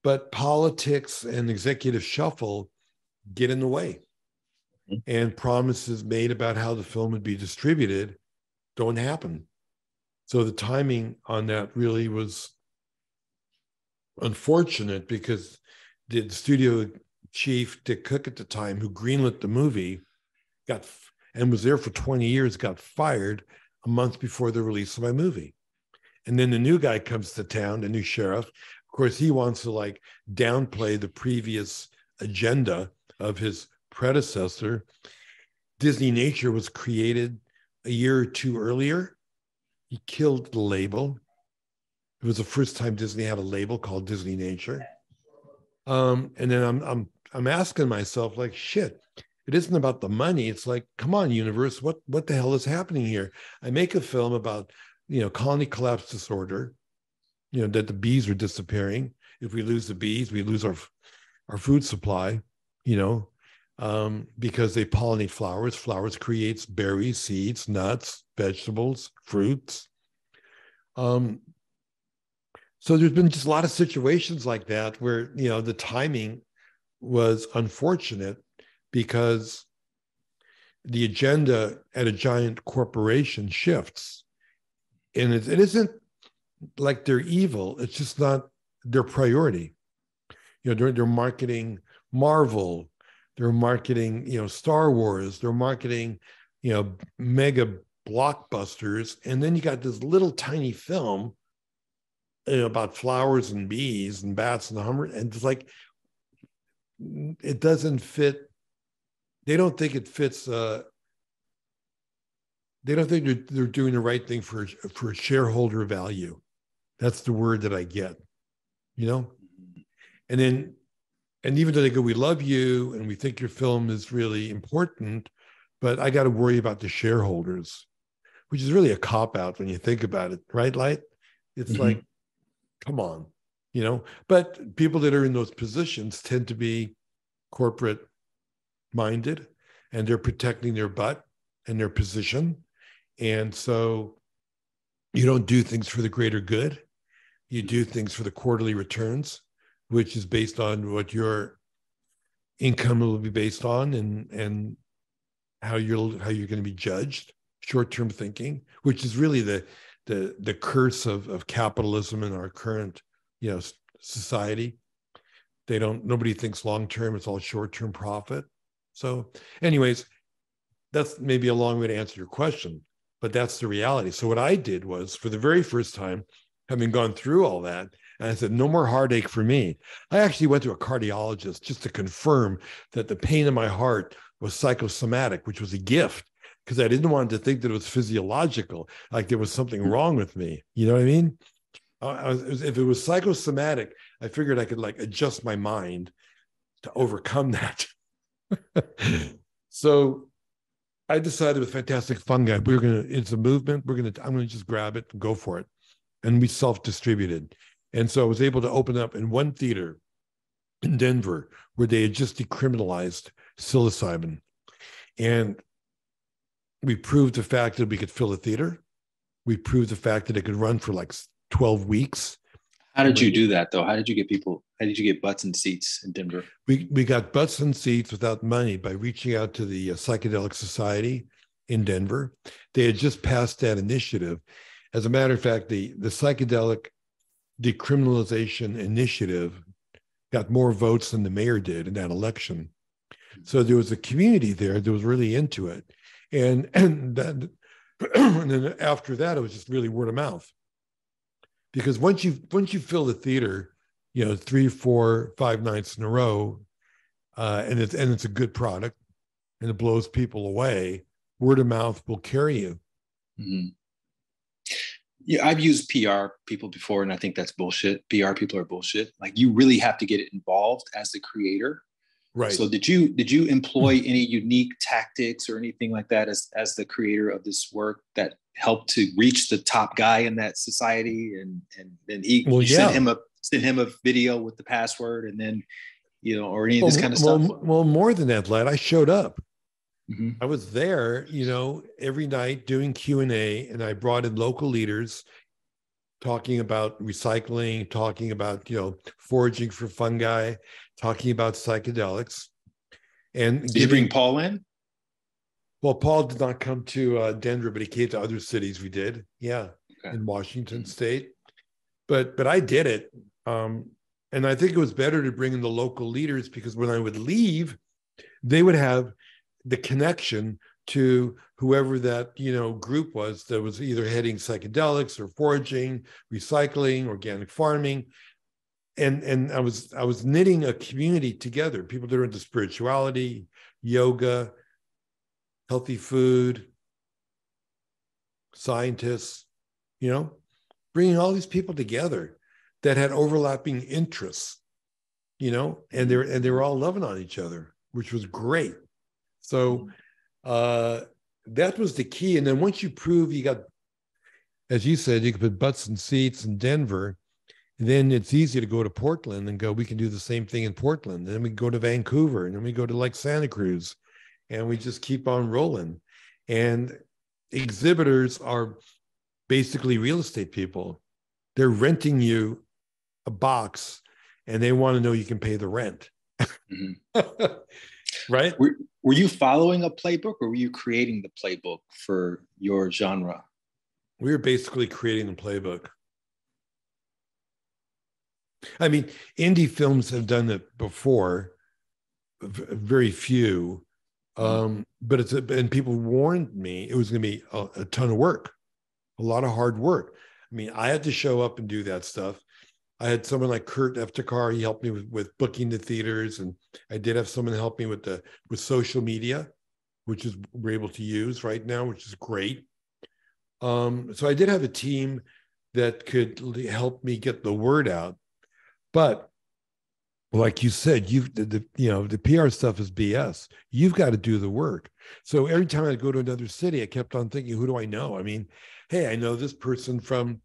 Speaker 2: But politics and executive shuffle get in the way. And promises made about how the film would be distributed don't happen. So the timing on that really was unfortunate, because the studio chief, Dick Cook at the time, who greenlit the movie, and was there for 20 years, got fired a month before the release of my movie. And then the new guy comes to town, the new sheriff. Of course, he wants to downplay the previous agenda of his predecessor. Disney Nature was created a year or two earlier. He killed the label. It was the first time Disney had a label called Disney Nature. And then I'm asking myself, shit, it isn't about the money. It's like, come on, universe, what the hell is happening here? I make a film about, colony collapse disorder, that the bees are disappearing. If we lose the bees, we lose our food supply, because they pollinate flowers. Flowers creates berries, seeds, nuts, vegetables, fruits. So there's been just a lot of situations like that where, the timing was unfortunate, because the agenda at a giant corporation shifts. And it isn't like they're evil. It's just not their priority. They're marketing Marvel. They're marketing, Star Wars. They're marketing, mega blockbusters. And then you got this little tiny film about flowers and bees and bats and the hummer. And it's like, it doesn't fit. They don't think it fits. They don't think they're doing the right thing for shareholder value. That's the word that I get, And even though they go, we love you and we think your film is really important, but I got to worry about the shareholders, which is really a cop-out when you think about it, right, Light? It's like, come on, But people that are in those positions tend to be corporate-minded, and they're protecting their butt and their position. And so you don't do things for the greater good. You do things for the quarterly returns, which is based on what your income will be based on, and how you're going to be judged. Short-term thinking, which is really the curse of capitalism in our current, society. Nobody thinks long-term. It's all short-term profit. So anyways, that's maybe a long way to answer your question, but that's the reality. So what I did was, for the very first time, having gone through all that, and I said, no more heartache for me. I actually went to a cardiologist just to confirm that the pain in my heart was psychosomatic, which was a gift, because I didn't want to think that it was physiological, like there was something wrong with me. You know what I mean? If it was psychosomatic, I figured I could like adjust my mind to overcome that. So I decided with Fantastic Fungi, it's a movement. I'm going to just grab it and go for it. And we self-distributed. And so I was able to open up in one theater in Denver where they had just decriminalized psilocybin. And we proved the fact that we could fill a theater. We proved the fact that it could run for like 12 weeks.
Speaker 1: How did you do that, though? How did you get butts and seats in Denver?
Speaker 2: We got butts and seats without money by reaching out to the Psychedelic Society in Denver. They had just passed that initiative. As a matter of fact, the psychedelic decriminalization initiative got more votes than the mayor did in that election. So there was a community there that was really into it. And then after that, it was just really word of mouth. Because once you fill the theater, 3, 4, 5 nights in a row, and it's a good product, and it blows people away, word of mouth will carry you.
Speaker 1: Mm-hmm. Yeah, I've used PR people before, and I think that's bullshit. PR people are bullshit. Like, you really have to get involved as the creator.
Speaker 2: Right.
Speaker 1: So did you employ any unique tactics or anything like that as the creator of this work that helped to reach the top guy in that society, and then sent him a video with the password, and then or any of this kind of stuff?
Speaker 2: Well, more than that, lad, I showed up.
Speaker 1: Mm-hmm.
Speaker 2: I was there, every night doing Q&A, and I brought in local leaders talking about recycling, talking about, foraging for fungi, talking about psychedelics. And
Speaker 1: did you bring Paul in?
Speaker 2: Well, Paul did not come to Denver, but he came to other cities. We did. Yeah. Okay. In Washington State. But I did it. And I think it was better to bring in the local leaders, because when I would leave, they would have the connection to whoever that group was that was either heading psychedelics or foraging, recycling, organic farming, and I was knitting a community together. People that are into spirituality, yoga, healthy food, scientists, bringing all these people together that had overlapping interests, and they were all loving on each other, which was great. So that was the key. And then once you prove you got, as you said, you could put butts and seats in Denver, then it's easy to go to Portland and go, we can do the same thing in Portland. And then we go to Vancouver, and then we go to like Santa Cruz, and we just keep on rolling. And exhibitors are basically real estate people. They're renting you a box, and they want to know you can pay the rent. Mm-hmm. Right?
Speaker 1: Were you following a playbook, or were you creating the playbook for your genre?
Speaker 2: We were basically creating the playbook. I mean, indie films have done it before, very few, but and people warned me it was going to be a ton of work, a lot of hard work. I mean, I had to show up and do that stuff. I had someone like Kurt Eftekar. He helped me with booking the theaters, and I did have someone help me with social media, which is we're able to use right now, which is great. So I did have a team that could help me get the word out. But like you said, the PR stuff is BS. You've got to do the work. So every time I go to another city, I kept on thinking, who do I know? I mean, hey, I know this person from,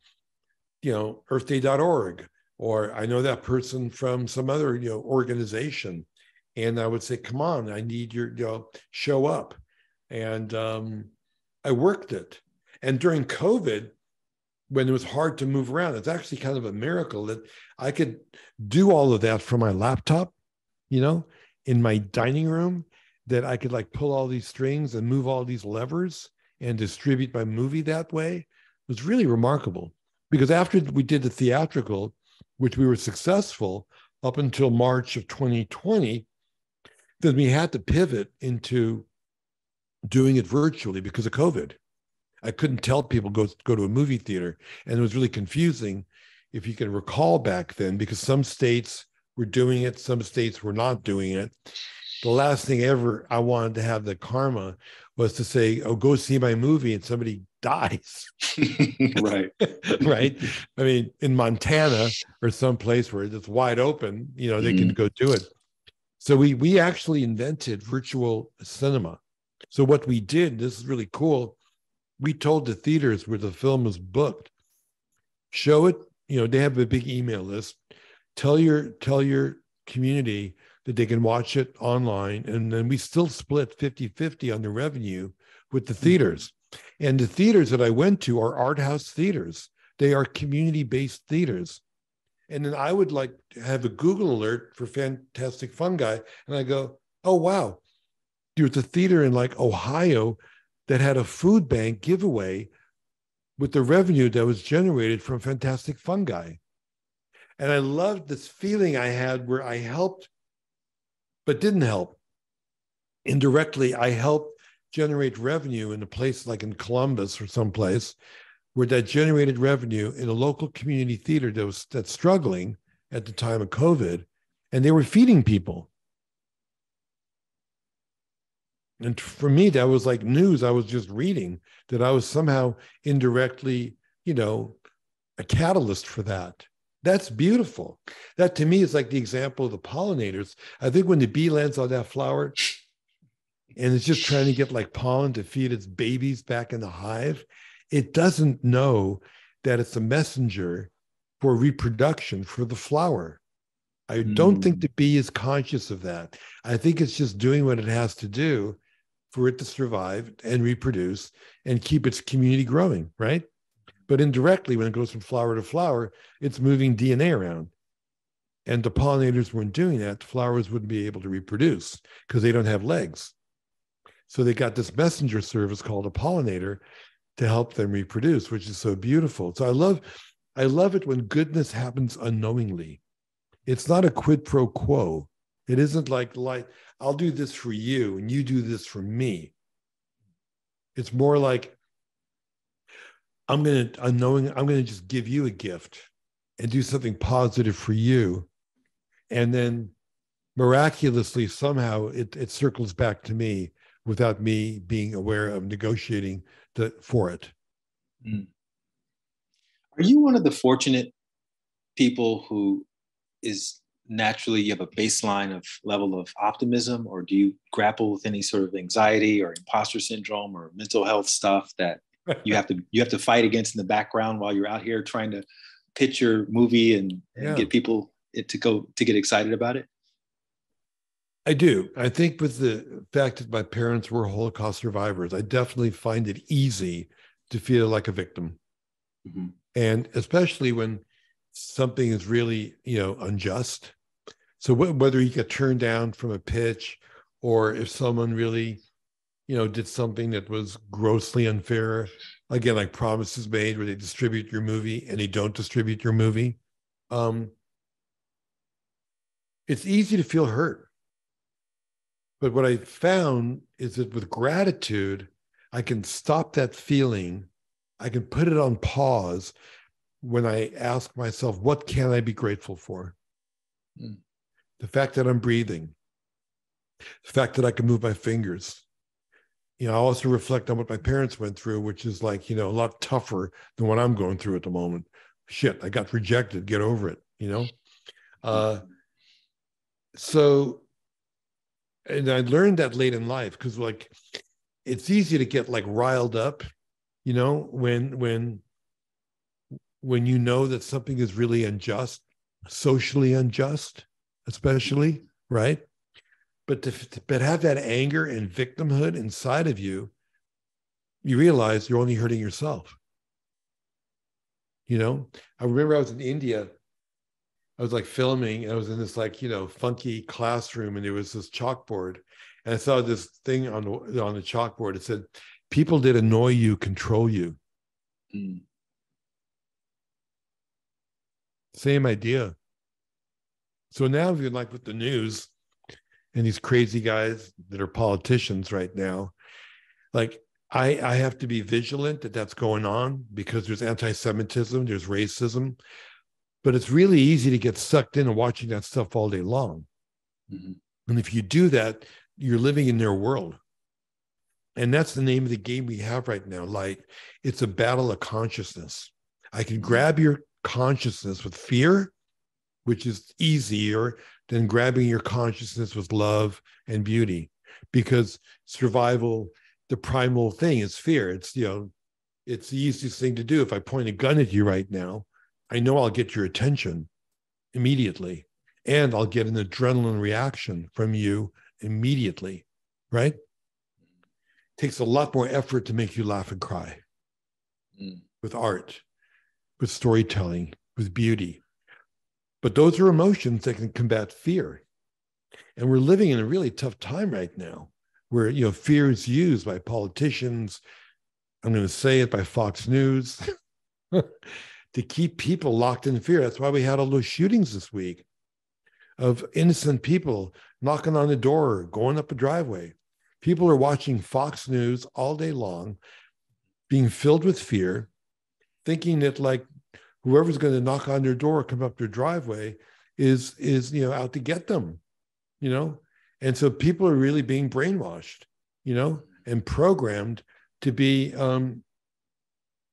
Speaker 2: earthday.org, or I know that person from some other, organization. And I would say, come on, I need your, show up. And I worked it. And during COVID, when it was hard to move around, it's actually kind of a miracle that I could do all of that from my laptop, in my dining room that I could like pull all these strings and move all these levers and distribute my movie that way was really remarkable. Because after we did the theatrical, which we were successful up until March of 2020, then we had to pivot into doing it virtually because of COVID. I couldn't tell people go to a movie theater. And it was really confusing, if you can recall back then, because some states were doing it, some states were not doing it. The last thing ever I wanted to have the karma was to say, oh, go see my movie, and somebody dies.
Speaker 1: Right.
Speaker 2: Right. I mean, in Montana or some place where it's wide open, they can go do it. So we actually invented virtual cinema. So what we did, this is really cool, we told the theaters where the film was booked, show it, they have a big email list, tell your community that they can watch it online, and then we still split 50-50 on the revenue with the theaters. And the theaters that I went to are art house theaters. They are community-based theaters. And then I would like have a Google alert for Fantastic Fungi, and I go, oh, wow, there's a theater in like Ohio that had a food bank giveaway with the revenue that was generated from Fantastic Fungi. And I loved this feeling I had where I helped, but didn't help. Indirectly, I helped generate revenue in a place like in Columbus or someplace where that generated revenue in a local community theater that's struggling at the time of COVID, and they were feeding people. And for me, that was like news I was just reading, that I was somehow indirectly, a catalyst for that. That's beautiful. That to me is like the example of the pollinators. I think when the bee lands on that flower and it's just trying to get like pollen to feed its babies back in the hive, it doesn't know that it's a messenger for reproduction for the flower. I don't think the bee is conscious of that. I think it's just doing what it has to do for it to survive and reproduce and keep its community growing, right? But indirectly, when it goes from flower to flower, it's moving DNA around. And the pollinators weren't doing that. The flowers wouldn't be able to reproduce because they don't have legs. So they got this messenger service called a pollinator to help them reproduce, which is so beautiful. So I love it when goodness happens unknowingly. It's not a quid pro quo. It isn't like I'll do this for you and you do this for me. It's more like I'm gonna just give you a gift and do something positive for you, and then miraculously somehow it circles back to me without me being aware of negotiating for it.
Speaker 1: Are you one of the fortunate people who is naturally, you have a baseline of level of optimism, or do you grapple with any sort of anxiety or imposter syndrome or mental health stuff that you have to fight against in the background while you're out here trying to pitch your movie and get people to get excited about it?
Speaker 2: I do. I think with the fact that my parents were Holocaust survivors, I definitely find it easy to feel like a victim. Mm-hmm. And especially when something is really, unjust. So whether you get turned down from a pitch, or if someone really, did something that was grossly unfair, again, like promises made where they distribute your movie and they don't distribute your movie, it's easy to feel hurt. But what I found is that with gratitude, I can stop that feeling. I can put it on pause when I ask myself, what can I be grateful for? The fact that I'm breathing, the fact that I can move my fingers. I also reflect on what my parents went through, which is like, a lot tougher than what I'm going through at the moment. Shit, I got rejected, get over it, So, and I learned that late in life, because like, it's easy to get like riled up, when you know that something is really unjust, socially unjust, especially, right? But to have that anger and victimhood inside of you, you realize you're only hurting yourself. I remember I was in India I was like filming, and I was in this like, funky classroom, and there was this chalkboard, and I saw this thing on the chalkboard. It said, "People that annoy you control you."
Speaker 1: Mm.
Speaker 2: Same idea. So now, if you're like with the news and these crazy guys that are politicians right now, like I have to be vigilant that that's going on because there's anti-Semitism, there's racism, but it's really easy to get sucked into watching that stuff all day long.
Speaker 1: Mm-hmm.
Speaker 2: And if you do that, you're living in their world. And that's the name of the game we have right now. Like, it's a battle of consciousness. I can grab your consciousness with fear, which is easier than grabbing your consciousness with love and beauty, because survival, the primal thing is fear. It's, it's the easiest thing to do. If I point a gun at you right now, I know I'll get your attention immediately, and I'll get an adrenaline reaction from you immediately, right? Takes a lot more effort to make you laugh and cry with art, with storytelling, with beauty. But those are emotions that can combat fear. And we're living in a really tough time right now where, fear is used by politicians. I'm going to say it, by Fox News to keep people locked in fear. That's why we had all those shootings this week of innocent people knocking on the door, going up a driveway. People are watching Fox News all day long, being filled with fear, thinking that like whoever's going to knock on their door, come up their driveway is out to get them, And so people are really being brainwashed, and programmed to be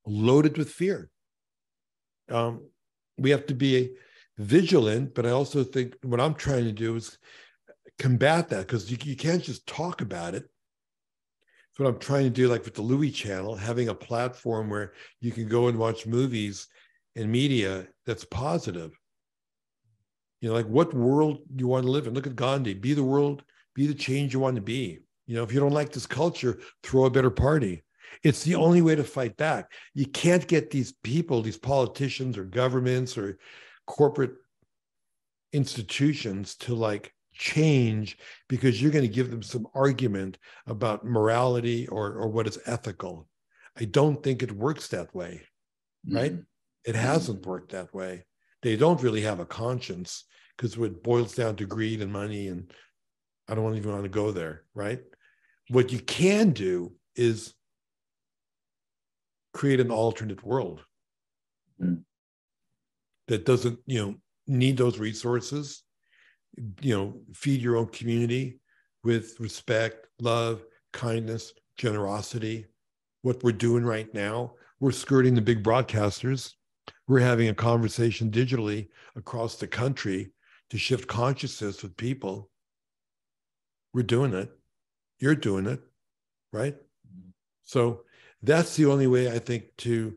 Speaker 2: loaded with fear. We have to be vigilant, but I also think what I'm trying to do is combat that, because you can't just talk about it. That's what I'm trying to do, like with the Louie channel, having a platform where you can go and watch movies and media that's positive. Like what world you want to live in. Look at Gandhi. Be the world, be the change you want to be. If you don't like this culture, throw a better party. It's the only way to fight back. You can't get these people, these politicians or governments or corporate institutions to like change because you're going to give them some argument about morality or what is ethical. I don't think it works that way, right? It hasn't worked that way. They don't really have a conscience because it boils down to greed and money, and I don't even want to go there, right? What you can do is create an alternate world that doesn't, need those resources. Feed your own community with respect, love, kindness, generosity. What we're doing right now, we're skirting the big broadcasters. We're having a conversation digitally across the country to shift consciousness with people. We're doing it. You're doing it, right? So that's the only way, I think, to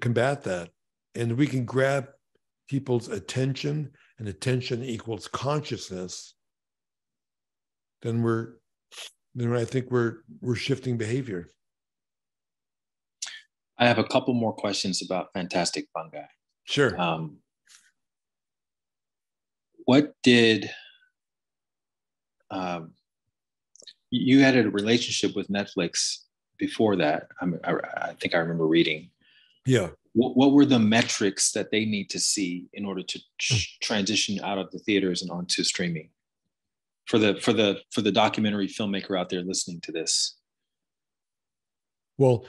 Speaker 2: combat that. And we can grab people's attention, and attention equals consciousness, then I think we're shifting behavior.
Speaker 1: I have a couple more questions about Fantastic Fungi.
Speaker 2: Sure.
Speaker 1: What did you had a relationship with Netflix before that? I think I remember reading.
Speaker 2: Yeah.
Speaker 1: What were the metrics that they need to see in order to transition out of the theaters and onto streaming? For the documentary filmmaker out there listening to this.
Speaker 2: Well,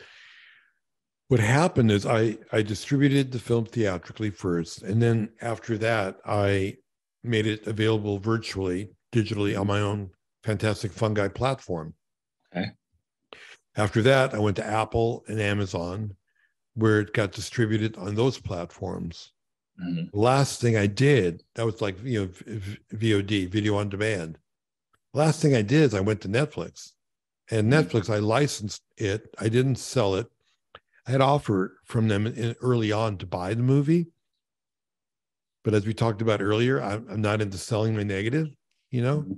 Speaker 2: what happened is I distributed the film theatrically first, and then after that, I made it available virtually, digitally on my own Fantastic Fungi platform.
Speaker 1: Okay.
Speaker 2: After that, I went to Apple and Amazon, where it got distributed on those platforms. The last thing I did, that was like, VOD, video on demand. Last thing I did is I went to Netflix. And Netflix, I licensed it. I didn't sell it. I had offer from them early on to buy the movie. But as we talked about earlier, I'm not into selling my negative, and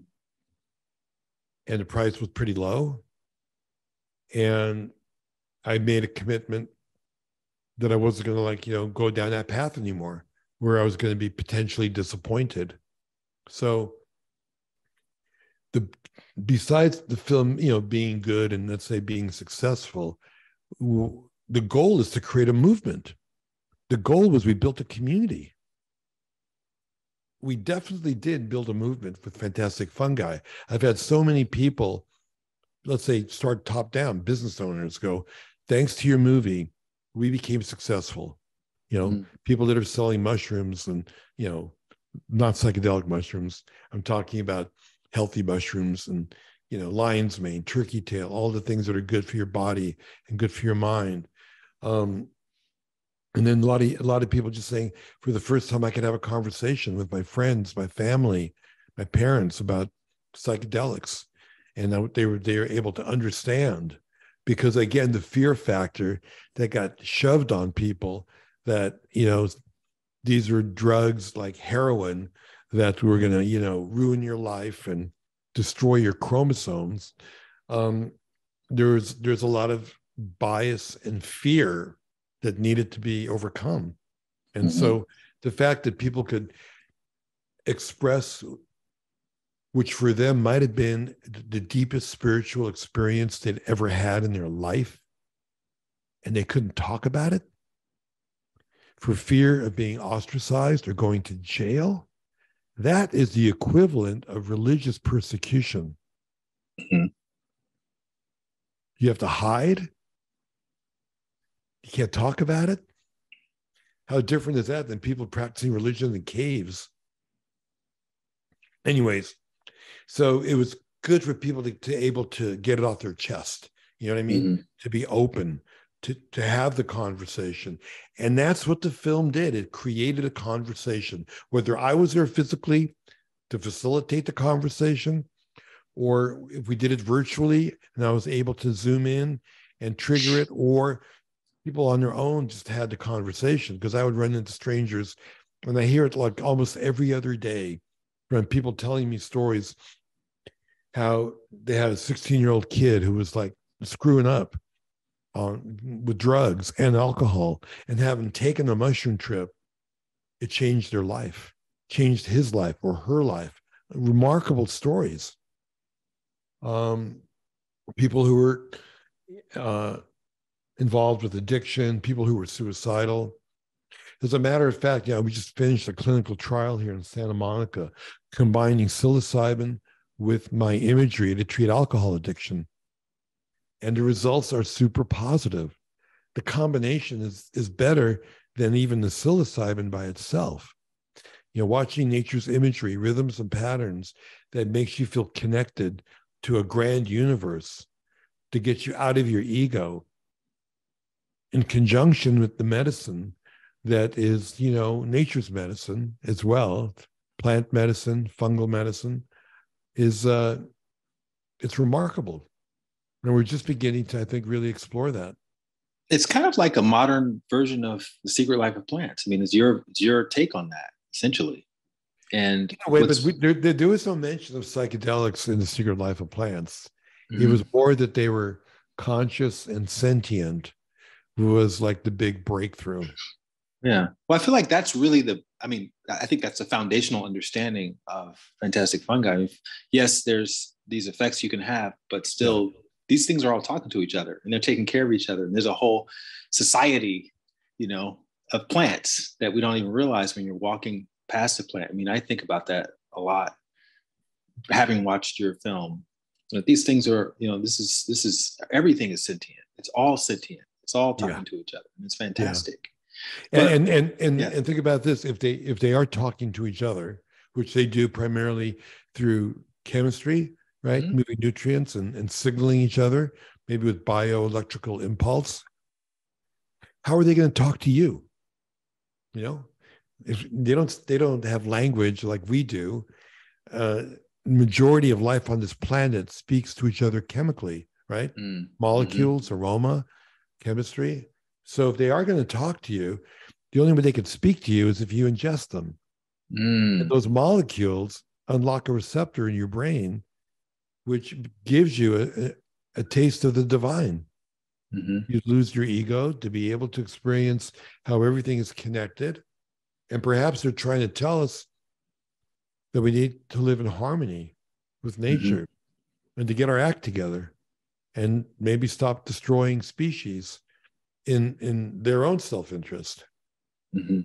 Speaker 2: the price was pretty low. And I made a commitment that I wasn't going to go down that path anymore. where I was going to be potentially disappointed. So the besides the film, being good and let's say being successful, the goal is to create a movement. The goal was we built a community. We definitely did build a movement with Fantastic Fungi. I've had so many people, let's say, start top down, business owners go, thanks to your movie, we became successful. People that are selling mushrooms and, not psychedelic mushrooms. I'm talking about healthy mushrooms and, lion's mane, turkey tail, all the things that are good for your body and good for your mind. And then a lot of people just saying, for the first time, I could have a conversation with my friends, my family, my parents about psychedelics, and they were able to understand, because again, the fear factor that got shoved on people that these are drugs like heroin that were going to ruin your life and destroy your chromosomes. There's a lot of bias and fear that needed to be overcome. And so the fact that people could express, which for them might have been the deepest spiritual experience they'd ever had in their life, and they couldn't talk about it for fear of being ostracized or going to jail, that is the equivalent of religious persecution. You have to hide. You can't talk about it. How different is that than people practicing religion in caves? Anyways, so it was good for people to able to get it off their chest. You know what I mean? To be open, to have the conversation. And that's what the film did. It created a conversation. Whether I was there physically to facilitate the conversation, or if we did it virtually and I was able to zoom in and trigger it, or people on their own just had the conversation, because I would run into strangers and I hear it like almost every other day from people telling me stories how they had a 16-year-old kid who was like screwing up with drugs and alcohol, and having taken a mushroom trip, it changed their life, changed his life or her life. Remarkable stories. People who were involved with addiction, people who were suicidal. As a matter of fact, we just finished a clinical trial here in Santa Monica, combining psilocybin with my imagery to treat alcohol addiction. And the results are super positive. The combination is better than even the psilocybin by itself. Watching nature's imagery, rhythms and patterns that makes you feel connected to a grand universe to get you out of your ego, in conjunction with the medicine that is, nature's medicine as well, plant medicine, fungal medicine, is it's remarkable. And we're just beginning to, I think, really explore that.
Speaker 1: It's kind of like a modern version of The Secret Life of Plants. I mean, it's your take on that, essentially. And
Speaker 2: but there was no mention of psychedelics in The Secret Life of Plants. It was more that they were conscious and sentient, was like the big breakthrough.
Speaker 1: Yeah. Well, I feel like that's really I think that's a foundational understanding of Fantastic Fungi. Yes, there's these effects you can have, but still these things are all talking to each other and they're taking care of each other. And there's a whole society, of plants that we don't even realize when you're walking past a plant. I mean, I think about that a lot, having watched your film. These things are, this is everything is sentient. It's all sentient. It's all talking to each other. And it's fantastic.
Speaker 2: Yeah. And think about this: if they are talking to each other, which they do primarily through chemistry, right? Moving nutrients and signaling each other, maybe with bioelectrical impulse. How are they going to talk to you? If they don't have language like we do. Majority of life on this planet speaks to each other chemically, right? Molecules, aroma, chemistry. So if they are going to talk to you, the only way they can speak to you is if you ingest them. And those molecules unlock a receptor in your brain, which gives you a taste of the divine. You lose your ego to be able to experience how everything is connected, And perhaps they're trying to tell us that we need to live in harmony with nature and to get our act together and maybe stop destroying species in their own self-interest.
Speaker 1: Mm-hmm.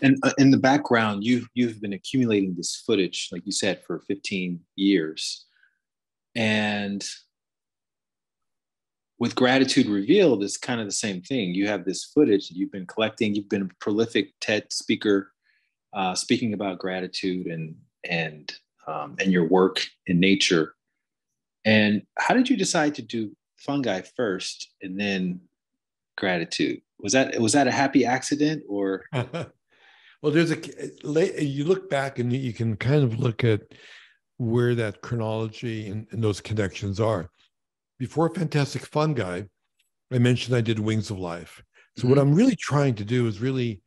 Speaker 1: And in the background, you've been accumulating this footage, like you said, for 15 years. And with Gratitude Revealed, it's kind of the same thing. You have this footage that you've been collecting. You've been a prolific TED speaker, speaking about gratitude and your work in nature. And how did you decide to do fungi first and then gratitude? Was that a happy accident or?
Speaker 2: Well, you look back and you can kind of look at where that chronology and those connections are. Before Fantastic Fungi, I mentioned I did Wings of Life. So what I'm really trying to do is really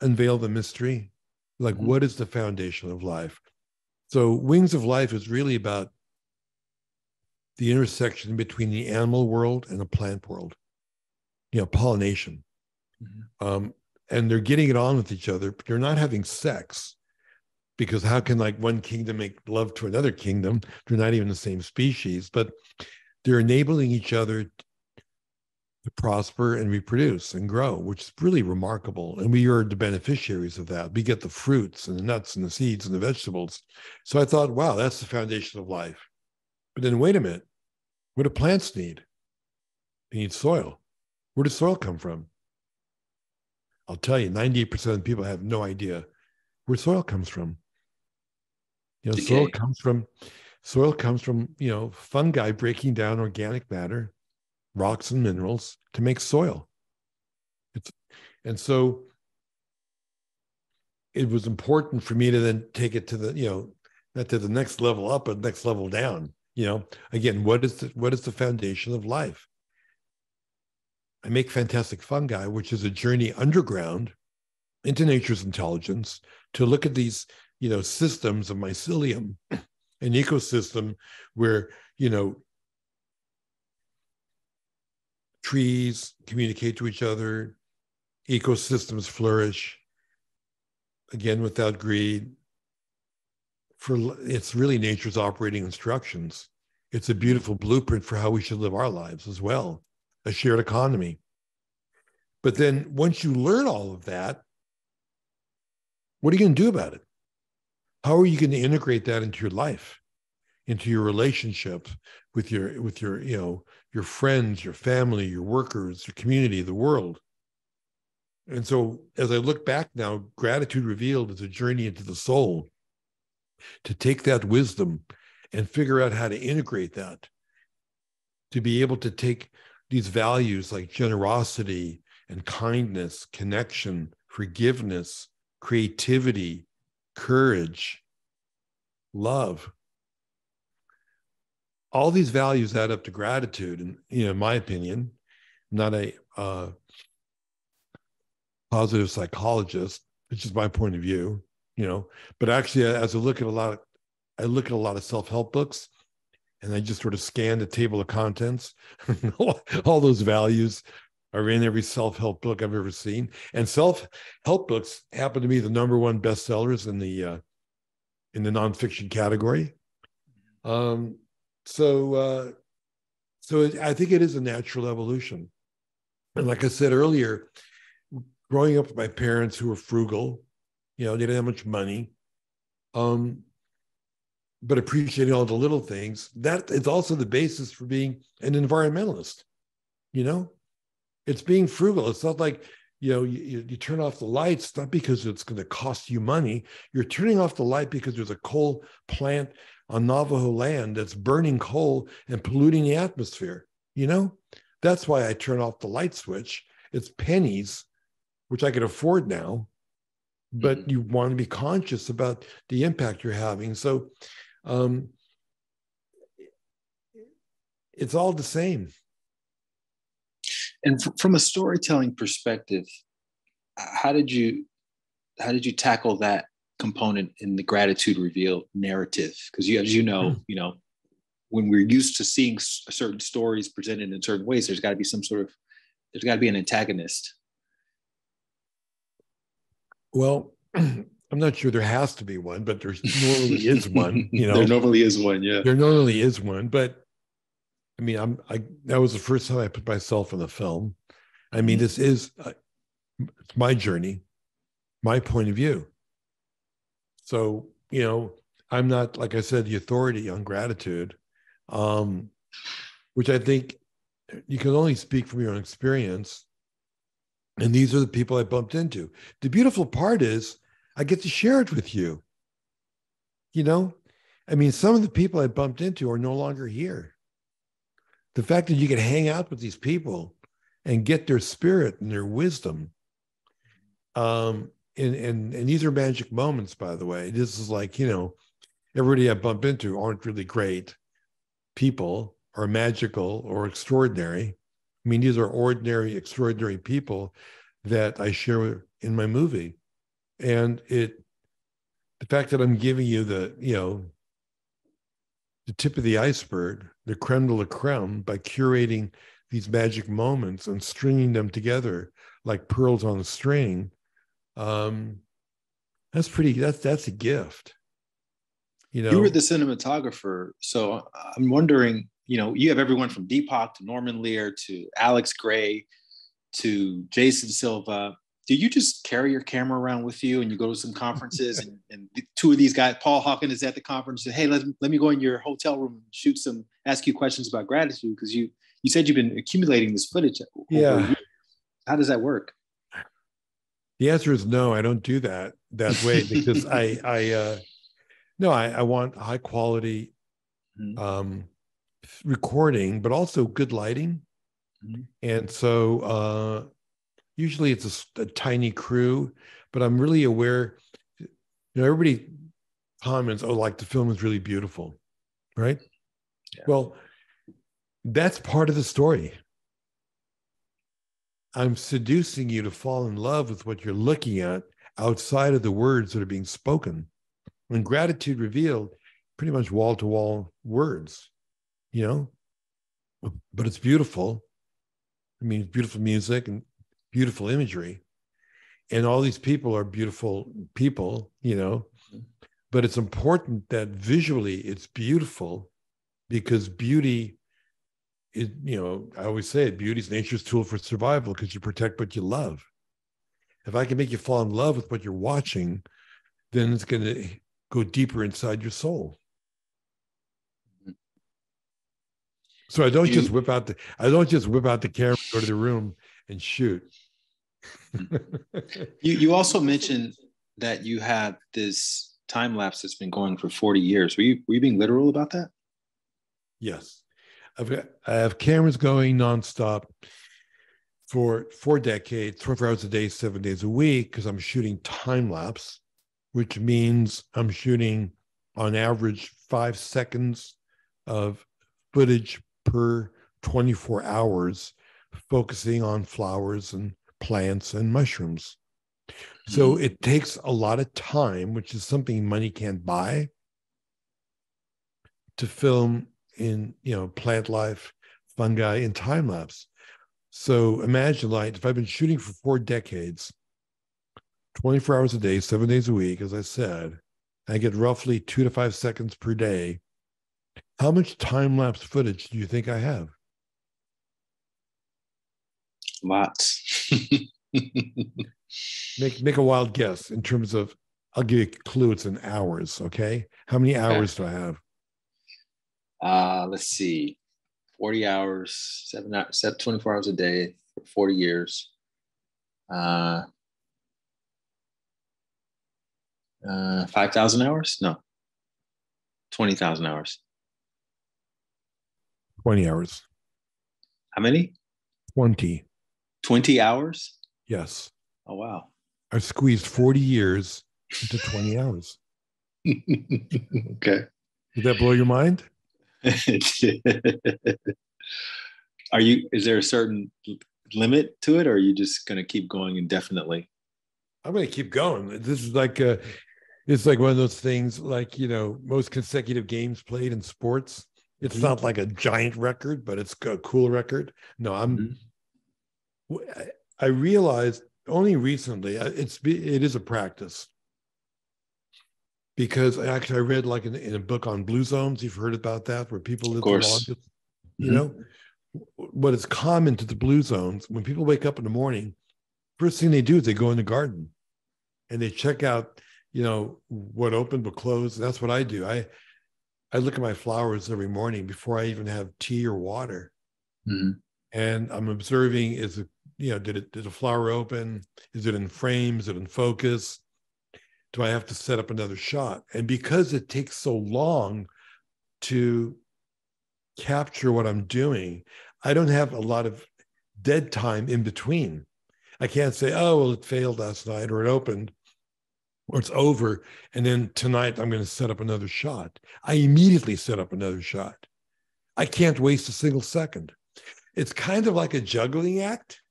Speaker 2: unveil the mystery. Like, what is the foundation of life? So Wings of Life is really about the intersection between the animal world and the plant world, pollination. And they're getting it on with each other, but they're not having sex, because how can like one kingdom make love to another kingdom? They're not even the same species, but they're enabling each other to prosper and reproduce and grow, which is really remarkable. And we are the beneficiaries of that. We get the fruits and the nuts and the seeds and the vegetables. So I thought, wow, that's the foundation of life. But then wait a minute, what do plants need? They need soil. Where does soil come from? I'll tell you, 98% of people have no idea where soil comes from. Soil comes from fungi breaking down organic matter, rocks and minerals to make soil. And so it was important for me to then take it to the, not to the next level up, but next level down. Again, what is the foundation of life? I make Fantastic Fungi, which is a journey underground into nature's intelligence to look at these, systems of mycelium, an ecosystem where, trees communicate to each other, ecosystems flourish, again, without greed. It's really nature's operating instructions. It's a beautiful blueprint for how we should live our lives as well, a shared economy. But then once you learn all of that, what are you going to do about it? How are you going to integrate that into your life, into your relationships with your your friends, your family, your workers, your community, the world? And so as I look back now, Gratitude Revealed is a journey into the soul to take that wisdom and figure out how to integrate that, to be able to take these values like generosity and kindness, connection, forgiveness, creativity, courage, love. All these values add up to gratitude. And, in my opinion, I'm not a positive psychologist, which is my point of view, but actually as I look at a lot of self-help books, and I just sort of scan the table of contents, all those values are in every self-help book I've ever seen. And self-help books happen to be the #1 bestsellers in the nonfiction category. So I think it is a natural evolution. And like I said earlier, growing up with my parents who were frugal, they didn't have much money, but appreciating all the little things, that is also the basis for being an environmentalist. It's being frugal. It's not like, you turn off the lights, not because it's going to cost you money. You're turning off the light because there's a coal plant on Navajo land that's burning coal and polluting the atmosphere. That's why I turn off the light switch. It's pennies, which I can afford now, but you want to be conscious about the impact you're having. So it's all the same.
Speaker 1: And from a storytelling perspective, how did you tackle that component in the Gratitude Revealed narrative? Because as you know, when we're used to seeing certain stories presented in certain ways, there's got to be an antagonist.
Speaker 2: Well, I'm not sure there has to be one, but there normally is one.
Speaker 1: There normally is one, yeah.
Speaker 2: There normally is one. But I mean, that was the first time I put myself in the film. I mean, this is it's my journey, my point of view. So, I'm not, like I said, the authority on gratitude, which I think you can only speak from your own experience. And these are the people I bumped into. The beautiful part is I get to share it with you. I mean, some of the people I bumped into are no longer here. The fact that you can hang out with these people and get their spirit and their wisdom. And these are magic moments, by the way. This is like, everybody I bump into aren't really great people or magical or extraordinary. I mean, these are ordinary, extraordinary people that I share in my movie. And the fact that I'm giving you the tip of the iceberg, the creme de la creme, by curating these magic moments and stringing them together like pearls on a string, that's a gift.
Speaker 1: You were the cinematographer, so I'm wondering, you have everyone from Deepak to Norman Lear to Alex Gray to Jason Silva. Do you just carry your camera around with you and you go to some conferences and two of these guys, Paul Hawkins is at the conference, and, hey, let me go in your hotel room and ask you questions about gratitude, because you said you've been accumulating this footage over years. How does that work?
Speaker 2: The answer is no, I don't do that way, because I want high quality recording, but also good lighting. And so usually it's a tiny crew, but I'm really aware, everybody comments, oh, like the film is really beautiful, right? Yeah. Well, that's part of the story. I'm seducing you to fall in love with what you're looking at outside of the words that are being spoken. When Gratitude Revealed, pretty much wall-to-wall words, but it's beautiful. I mean, it's beautiful music and beautiful imagery. And all these people are beautiful people, but it's important that visually it's beautiful, because beauty is, I always say it, beauty is nature's tool for survival, because you protect what you love. If I can make you fall in love with what you're watching, then it's going to go deeper inside your soul. So I don't just whip out the camera, go to the room and shoot.
Speaker 1: You also mentioned that you had this time lapse that's been going for 40 years. Were you being literal about that?
Speaker 2: Yes. I have cameras going nonstop for 4 decades, 24 hours a day, 7 days a week, because I'm shooting time lapse, which means I'm shooting on average 5 seconds of footage per 24 hours, focusing on flowers and plants and mushrooms. So it takes a lot of time, which is something money can't buy, to film in, plant life, fungi, and time lapse. So imagine, like, if I've been shooting for 4 decades, 24 hours a day, 7 days a week, as I said, I get roughly 2 to 5 seconds per day. How much time lapse footage do you think I have?
Speaker 1: Lots.
Speaker 2: Make a wild guess in terms of, I'll give you a clue, it's in hours, okay? How many hours do I have?
Speaker 1: Let's see. 40 hours, 24 hours a day for 40 years. 5,000 hours? No. 20,000 hours.
Speaker 2: 20 hours.
Speaker 1: How many?
Speaker 2: 20.
Speaker 1: 20 hours?
Speaker 2: Yes.
Speaker 1: Oh, wow.
Speaker 2: I squeezed 40 years into 20 hours.
Speaker 1: Okay.
Speaker 2: Did that blow your mind?
Speaker 1: Is there a certain limit to it, or are you just going to keep going indefinitely?
Speaker 2: I'm going to keep going. This is like it's like one of those things, like, most consecutive games played in sports. It's not like a giant record, but it's a cool record. No, I realized only recently. It is a practice, because actually I read like in a book on blue zones. You've heard about that, where people
Speaker 1: Of
Speaker 2: live the
Speaker 1: course.
Speaker 2: longest. You know, what is common to the blue zones, when people wake up in the morning, first thing they do is they go in the garden and they check out, what opened, what closed. And that's what I do. I look at my flowers every morning before I even have tea or water.
Speaker 1: Mm-hmm.
Speaker 2: And I'm observing, did a flower open? Is it in frame? Is it in focus? Do I have to set up another shot? And because it takes so long to capture what I'm doing, I don't have a lot of dead time in between. I can't say, oh, well, it failed last night, or it opened, or it's over, and then tonight I'm going to set up another shot. I immediately set up another shot. I can't waste a single second. It's kind of like a juggling act.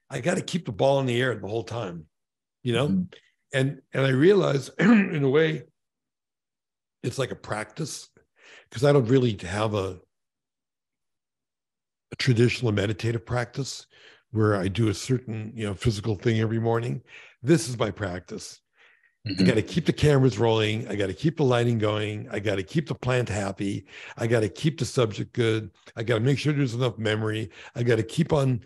Speaker 2: I got to keep the ball in the air the whole time,
Speaker 1: Mm-hmm.
Speaker 2: and I realize in a way it's like a practice, because I don't really have a traditional meditative practice where I do a certain, physical thing every morning. This is my practice. I got to keep the cameras rolling. I got to keep the lighting going. I got to keep the plant happy. I got to keep the subject good. I got to make sure there's enough memory. I got to keep on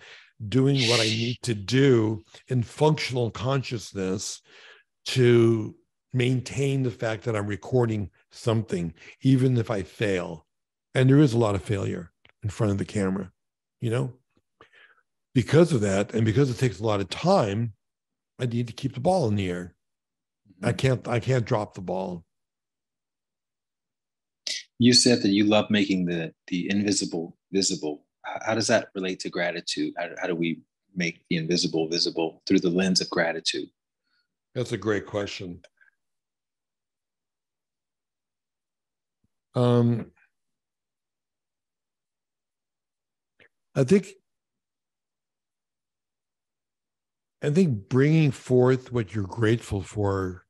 Speaker 2: doing what I need to do in functional consciousness to maintain the fact that I'm recording something, even if I fail. And there is a lot of failure in front of the camera, because of that. And because it takes a lot of time, I need to keep the ball in the air. I can't drop the ball.
Speaker 1: You said that you love making the invisible visible. How does that relate to gratitude? How do we make the invisible visible through the lens of gratitude?
Speaker 2: That's a great question. I think bringing forth what you're grateful for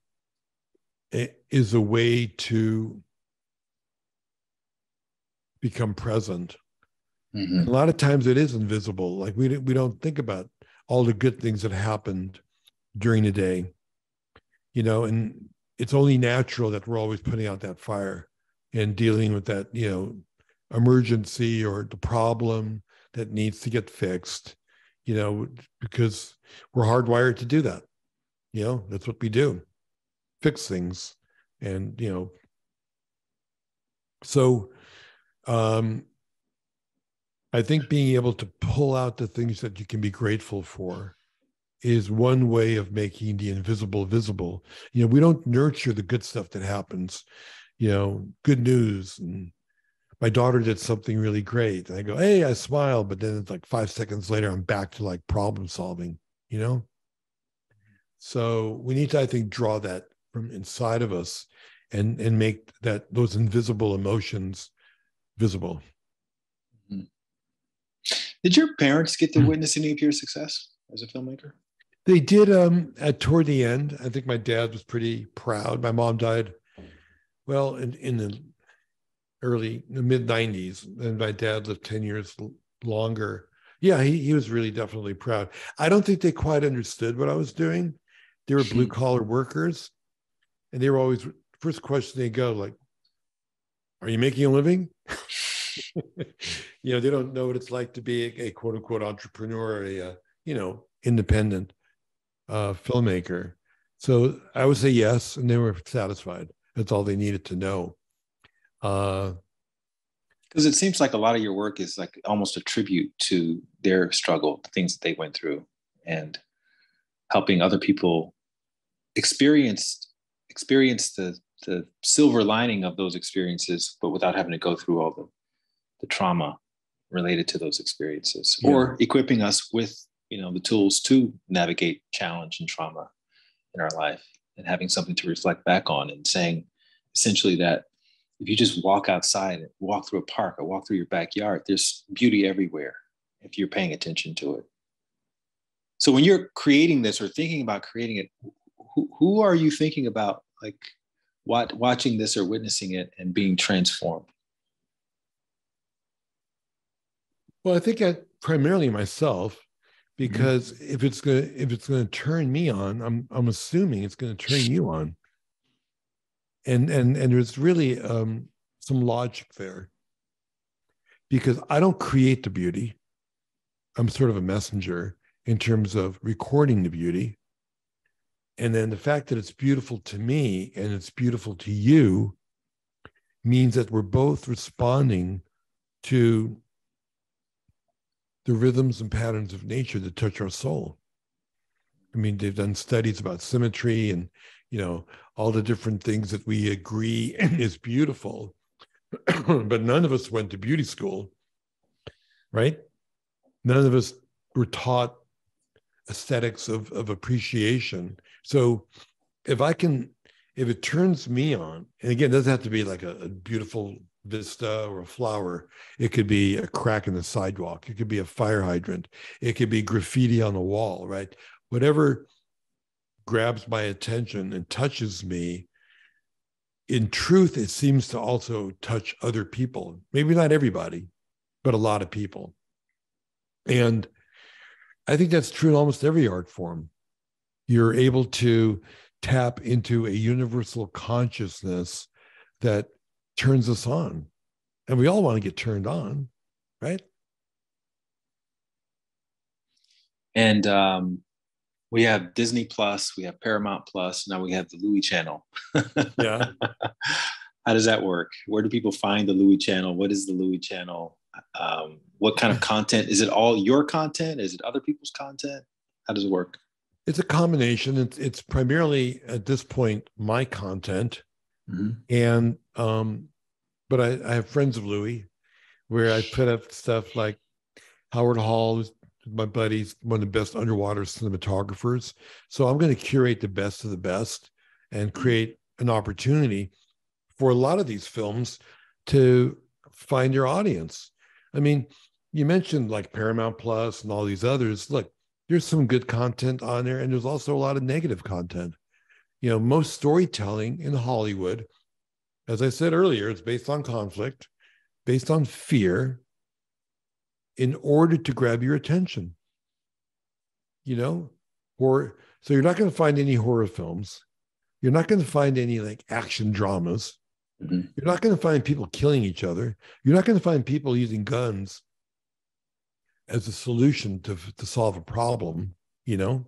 Speaker 2: is a way to become present.
Speaker 1: Mm-hmm.
Speaker 2: And a lot of times it is invisible. Like we don't think about all the good things that happened during the day, and it's only natural that we're always putting out that fire and dealing with that, emergency or the problem that needs to get fixed, because we're hardwired to do that. That's what we do, fix things. And, so I think being able to pull out the things that you can be grateful for is one way of making the invisible visible. We don't nurture the good stuff that happens, good news. And my daughter did something really great. And I go, hey, I smile. But then it's like 5 seconds later, I'm back to like problem solving, So we need to, I think, draw that from inside of us and make those invisible emotions visible.
Speaker 1: Mm-hmm. Did your parents get to witness any of your success as a filmmaker?
Speaker 2: They did toward the end. I think my dad was pretty proud. My mom died, well, in the mid 90s, and my dad lived 10 years longer. Yeah, he was really definitely proud. I don't think they quite understood what I was doing. They were blue collar workers, and they were always, first question they go like, are you making a living? They don't know what it's like to be a quote unquote entrepreneur, independent filmmaker. So I would say yes, and they were satisfied. That's all they needed to know.
Speaker 1: Because it seems like a lot of your work is like almost a tribute to their struggle, the things that they went through, and helping other people experience the silver lining of those experiences, but without having to go through all the trauma related to those experiences, or equipping us with the tools to navigate challenge and trauma in our life, and having something to reflect back on, and saying essentially that if you just walk outside and walk through a park or walk through your backyard, there's beauty everywhere if you're paying attention to it. So when you're creating this or thinking about creating it, who are you thinking about, like watching this or witnessing it and being transformed?
Speaker 2: Well, I think primarily myself, because if it's gonna turn me on, I'm assuming it's gonna turn you on. And there's really some logic there, because I don't create the beauty. I'm sort of a messenger in terms of recording the beauty. And then the fact that it's beautiful to me and it's beautiful to you means that we're both responding to the rhythms and patterns of nature that touch our soul. I mean, they've done studies about symmetry and, all the different things that we agree is beautiful, but none of us went to beauty school, right? None of us were taught aesthetics of appreciation. So if it turns me on, and again, it doesn't have to be like a beautiful vista or a flower. It could be a crack in the sidewalk. It could be a fire hydrant. It could be graffiti on the wall, right? Whatever grabs my attention and touches me, in truth, it seems to also touch other people. Maybe not everybody, but a lot of people. And I think that's true in almost every art form. You're able to tap into a universal consciousness that turns us on. And we all want to get turned on, right?
Speaker 1: And we have Disney Plus, we have Paramount Plus, now we have the Louie channel.
Speaker 2: Yeah.
Speaker 1: How does that work? Where do people find the Louie channel? What is the Louie channel? What kind of content? Is it all your content? Is it other people's content? How does it work?
Speaker 2: It's a combination. It's primarily at this point my content, and but I have friends of Louie, where I put up stuff like Howard Hall, who's my buddy's one of the best underwater cinematographers. So I'm going to curate the best of the best and create an opportunity for a lot of these films to find your audience. I mean, you mentioned like Paramount Plus and all these others. Look, there's some good content on there, and there's also a lot of negative content. Most storytelling in Hollywood, as I said earlier, is based on conflict, based on fear, in order to grab your attention. Or so you're not going to find any horror films. You're not going to find any like action dramas. You're not going to find people killing each other. You're not going to find people using guns as a solution to solve a problem, because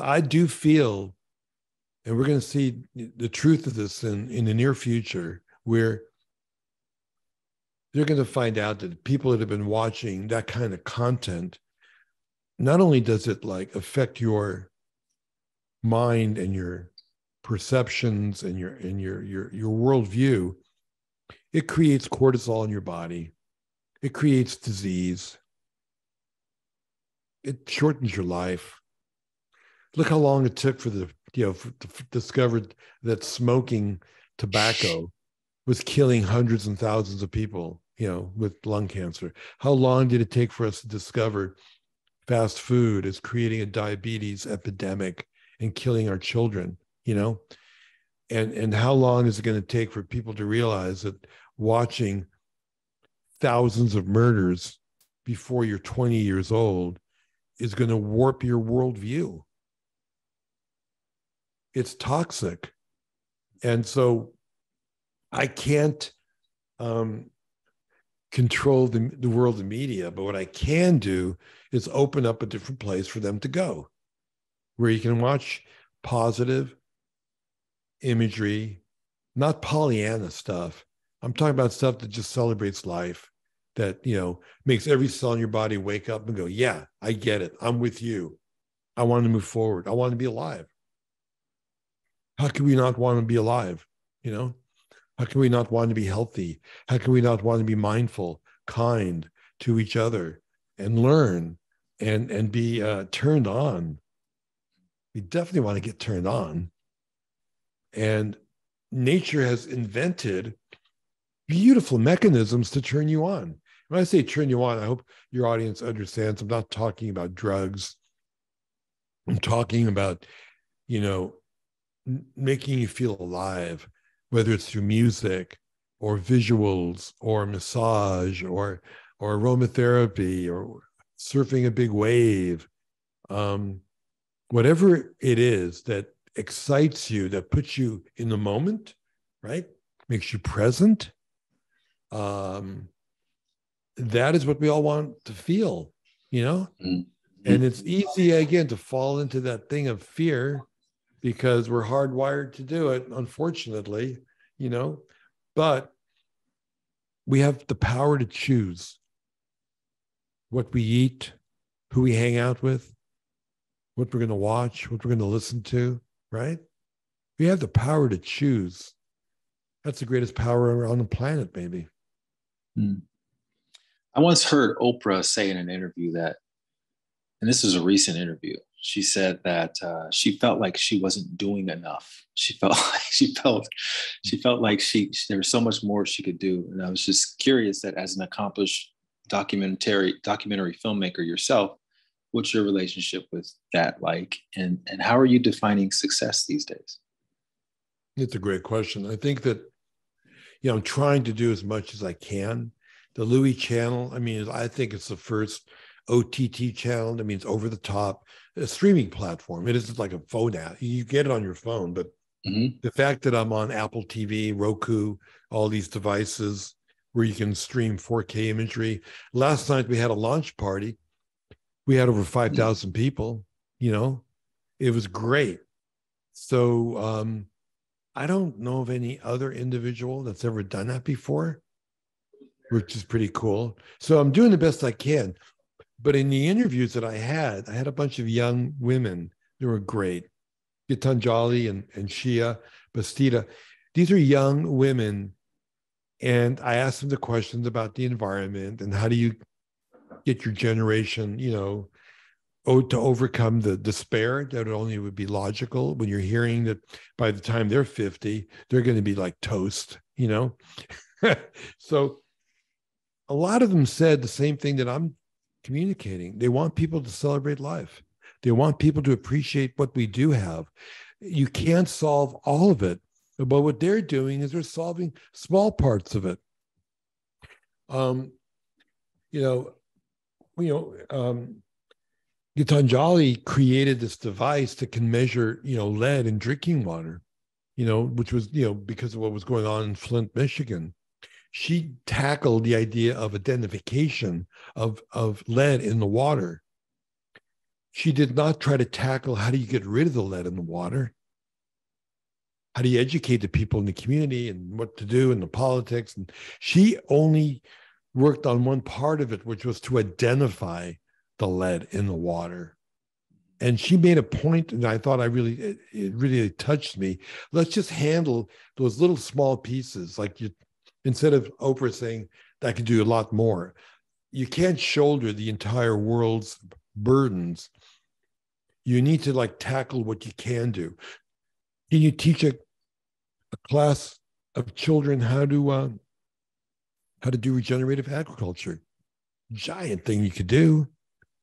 Speaker 2: I do feel, and we're going to see the truth of this in the near future, where they're going to find out that people that have been watching that kind of content, not only does it like affect your mind and your perceptions and your worldview, it creates cortisol in your body. It creates disease. It shortens your life. Look how long it took for discovered that smoking tobacco was killing hundreds and thousands of people, with lung cancer. How long did it take for us to discover fast food is creating a diabetes epidemic and killing our children, and how long is it going to take for people to realize that watching thousands of murders before you're 20 years old is going to warp your worldview? It's toxic. And so I can't control the world of media, but what I can do is open up a different place for them to go, where you can watch positive imagery, not Pollyanna stuff. I'm talking about stuff that just celebrates life, that, makes every cell in your body wake up and go, yeah, I get it. I'm with you. I want to move forward. I want to be alive. How can we not want to be alive? How can we not want to be healthy? How can we not want to be mindful, kind to each other, and learn and be turned on? We definitely want to get turned on. And nature has invented beautiful mechanisms to turn you on. When I say turn you on, I hope your audience understands I'm not talking about drugs. I'm talking about, making you feel alive, whether it's through music or visuals or massage or aromatherapy or surfing a big wave, whatever it is that excites you, that puts you in the moment, right? Makes you present. That is what we all want to feel, you know?
Speaker 1: Mm-hmm.
Speaker 2: And it's easy, again, to fall into that thing of fear because we're hardwired to do it, unfortunately, you know? But we have the power to choose what we eat, who we hang out with, what we're going to watch, what we're going to listen to, right? We have the power to choose. That's the greatest power on the planet, maybe.
Speaker 1: Mm. I once heard Oprah say in an interview that, and this is a recent interview, she said that she felt like she wasn't doing enough. She felt like she felt like there was so much more she could do. And I was just curious that as an accomplished documentary filmmaker yourself, what's your relationship with that like, and how are you defining success these days?
Speaker 2: It's a great question. I think that, you know, I'm trying to do as much as I can. The Louie channel, I mean, I think it's the first OTT channel. That means over the top, a streaming platform. It isn't like a phone app. You get it on your phone, but the fact that I'm on Apple TV, Roku, all these devices where you can stream 4K imagery. Last night we had a launch party. We had over 5,000 people, you know, it was great. So I don't know of any other individual that's ever done that before, which is pretty cool. So I'm doing the best I can. But in the interviews that I had a bunch of young women. They were great. Gitanjali and Shia Bastida. These are young women. And I asked them the questions about the environment and how do you get your generation, you know, to overcome the despair that only would be logical when you're hearing that by the time they're 50, they're going to be like toast, you know? So a lot of them said the same thing that I'm communicating. They want people to celebrate life. They want people to appreciate what we do have. You can't solve all of it, but what they're doing is they're solving small parts of it. You know, Gitanjali created this device that can measure, you know, lead in drinking water, you know, which was, you know, because of what was going on in Flint, Michigan. She tackled the idea of identification of lead in the water. She did not try to tackle how do you get rid of the lead in the water? How do you educate the people in the community and what to do in the politics? And she only worked on one part of it, which was to identify the lead in the water. And she made a point, and I thought it really touched me. Let's just handle those little small pieces. Like instead of Oprah saying that I can do a lot more, you can't shoulder the entire world's burdens. You need to like tackle what you can do. Can you teach a class of children how to do regenerative agriculture? Giant thing you could do,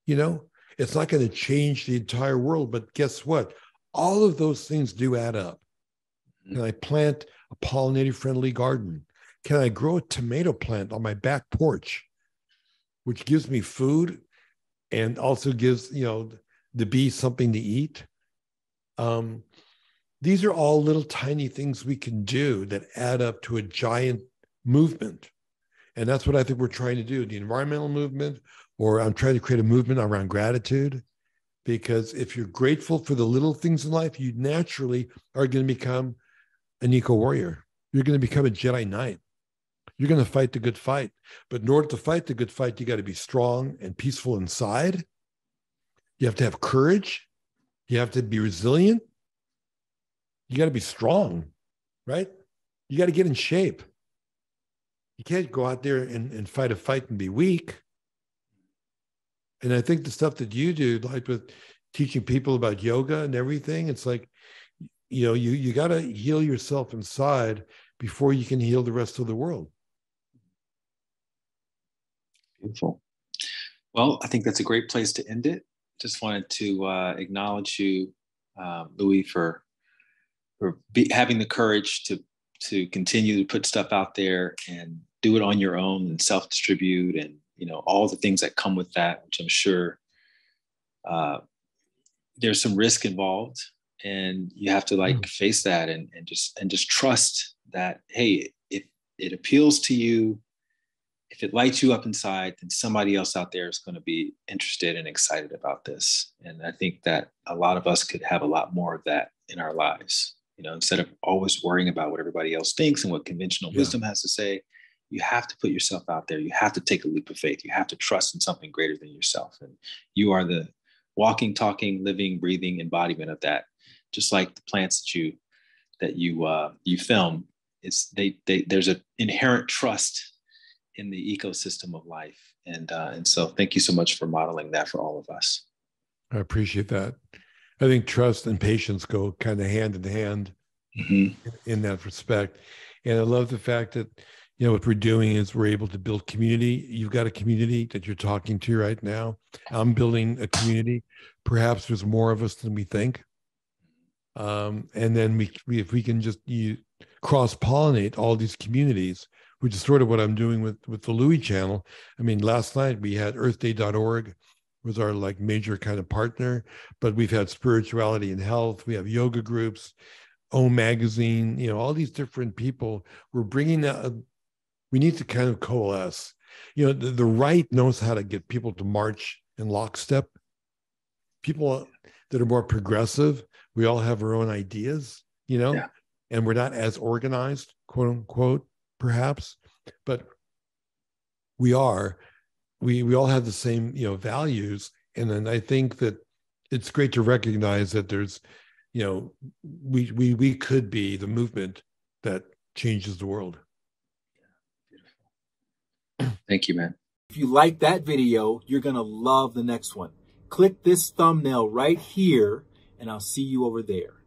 Speaker 2: you know? It's not going to change the entire world, but guess what? All of those things do add up. Can I plant a pollinator-friendly garden? Can I grow a tomato plant on my back porch, which gives me food and also gives, you know, the bees something to eat? These are all little tiny things we can do that add up to a giant movement. And that's what I think we're trying to do, the environmental movement, or I'm trying to create a movement around gratitude. Because if you're grateful for the little things in life, you naturally are going to become an eco-warrior. You're going to become a Jedi Knight. You're going to fight the good fight. But in order to fight the good fight, you got to be strong and peaceful inside. You have to have courage. You have to be resilient. You got to be strong, right? You got to get in shape. You can't go out there and fight a fight and be weak. And I think the stuff that you do, like with teaching people about yoga and everything, it's like, you know, you got to heal yourself inside before you can heal the rest of the world.
Speaker 1: Beautiful. Well, I think that's a great place to end it. Just wanted to acknowledge you, Louie, for having the courage to continue to put stuff out there and do it on your own and self-distribute and you know, all the things that come with that, which I'm sure there's some risk involved, and you have to like face that and just trust that, hey, if it appeals to you, if it lights you up inside, then somebody else out there is going to be interested and excited about this. And I think that a lot of us could have a lot more of that in our lives, you know, instead of always worrying about what everybody else thinks and what conventional wisdom has to say. You have to put yourself out there. You have to take a leap of faith. You have to trust in something greater than yourself. And you are the walking, talking, living, breathing embodiment of that. Just like the plants that you film, there's an inherent trust in the ecosystem of life. And so thank you so much for modeling that for all of us.
Speaker 2: I appreciate that. I think trust and patience go kind of hand in hand in that respect. And I love the fact that, you know, what we're doing is we're able to build community. You've got a community that you're talking to right now. I'm building a community. Perhaps there's more of us than we think. And then if we can just cross-pollinate all these communities, which is sort of what I'm doing with the Louie channel. I mean, last night we had earthday.org was our like major kind of partner, but we've had spirituality and health. We have yoga groups, magazine, you know, all these different people. We're bringing that. We need to kind of coalesce. You know, the right knows how to get people to march in lockstep. People that are more progressive, we all have our own ideas, you know, and we're not as organized, quote unquote, perhaps, but we all have the same, you know, values. And then I think that it's great to recognize that there's, you know, we could be the movement that changes the world.
Speaker 1: Thank you, man.
Speaker 3: If you like that video, you're going to love the next one. Click this thumbnail right here, and I'll see you over there.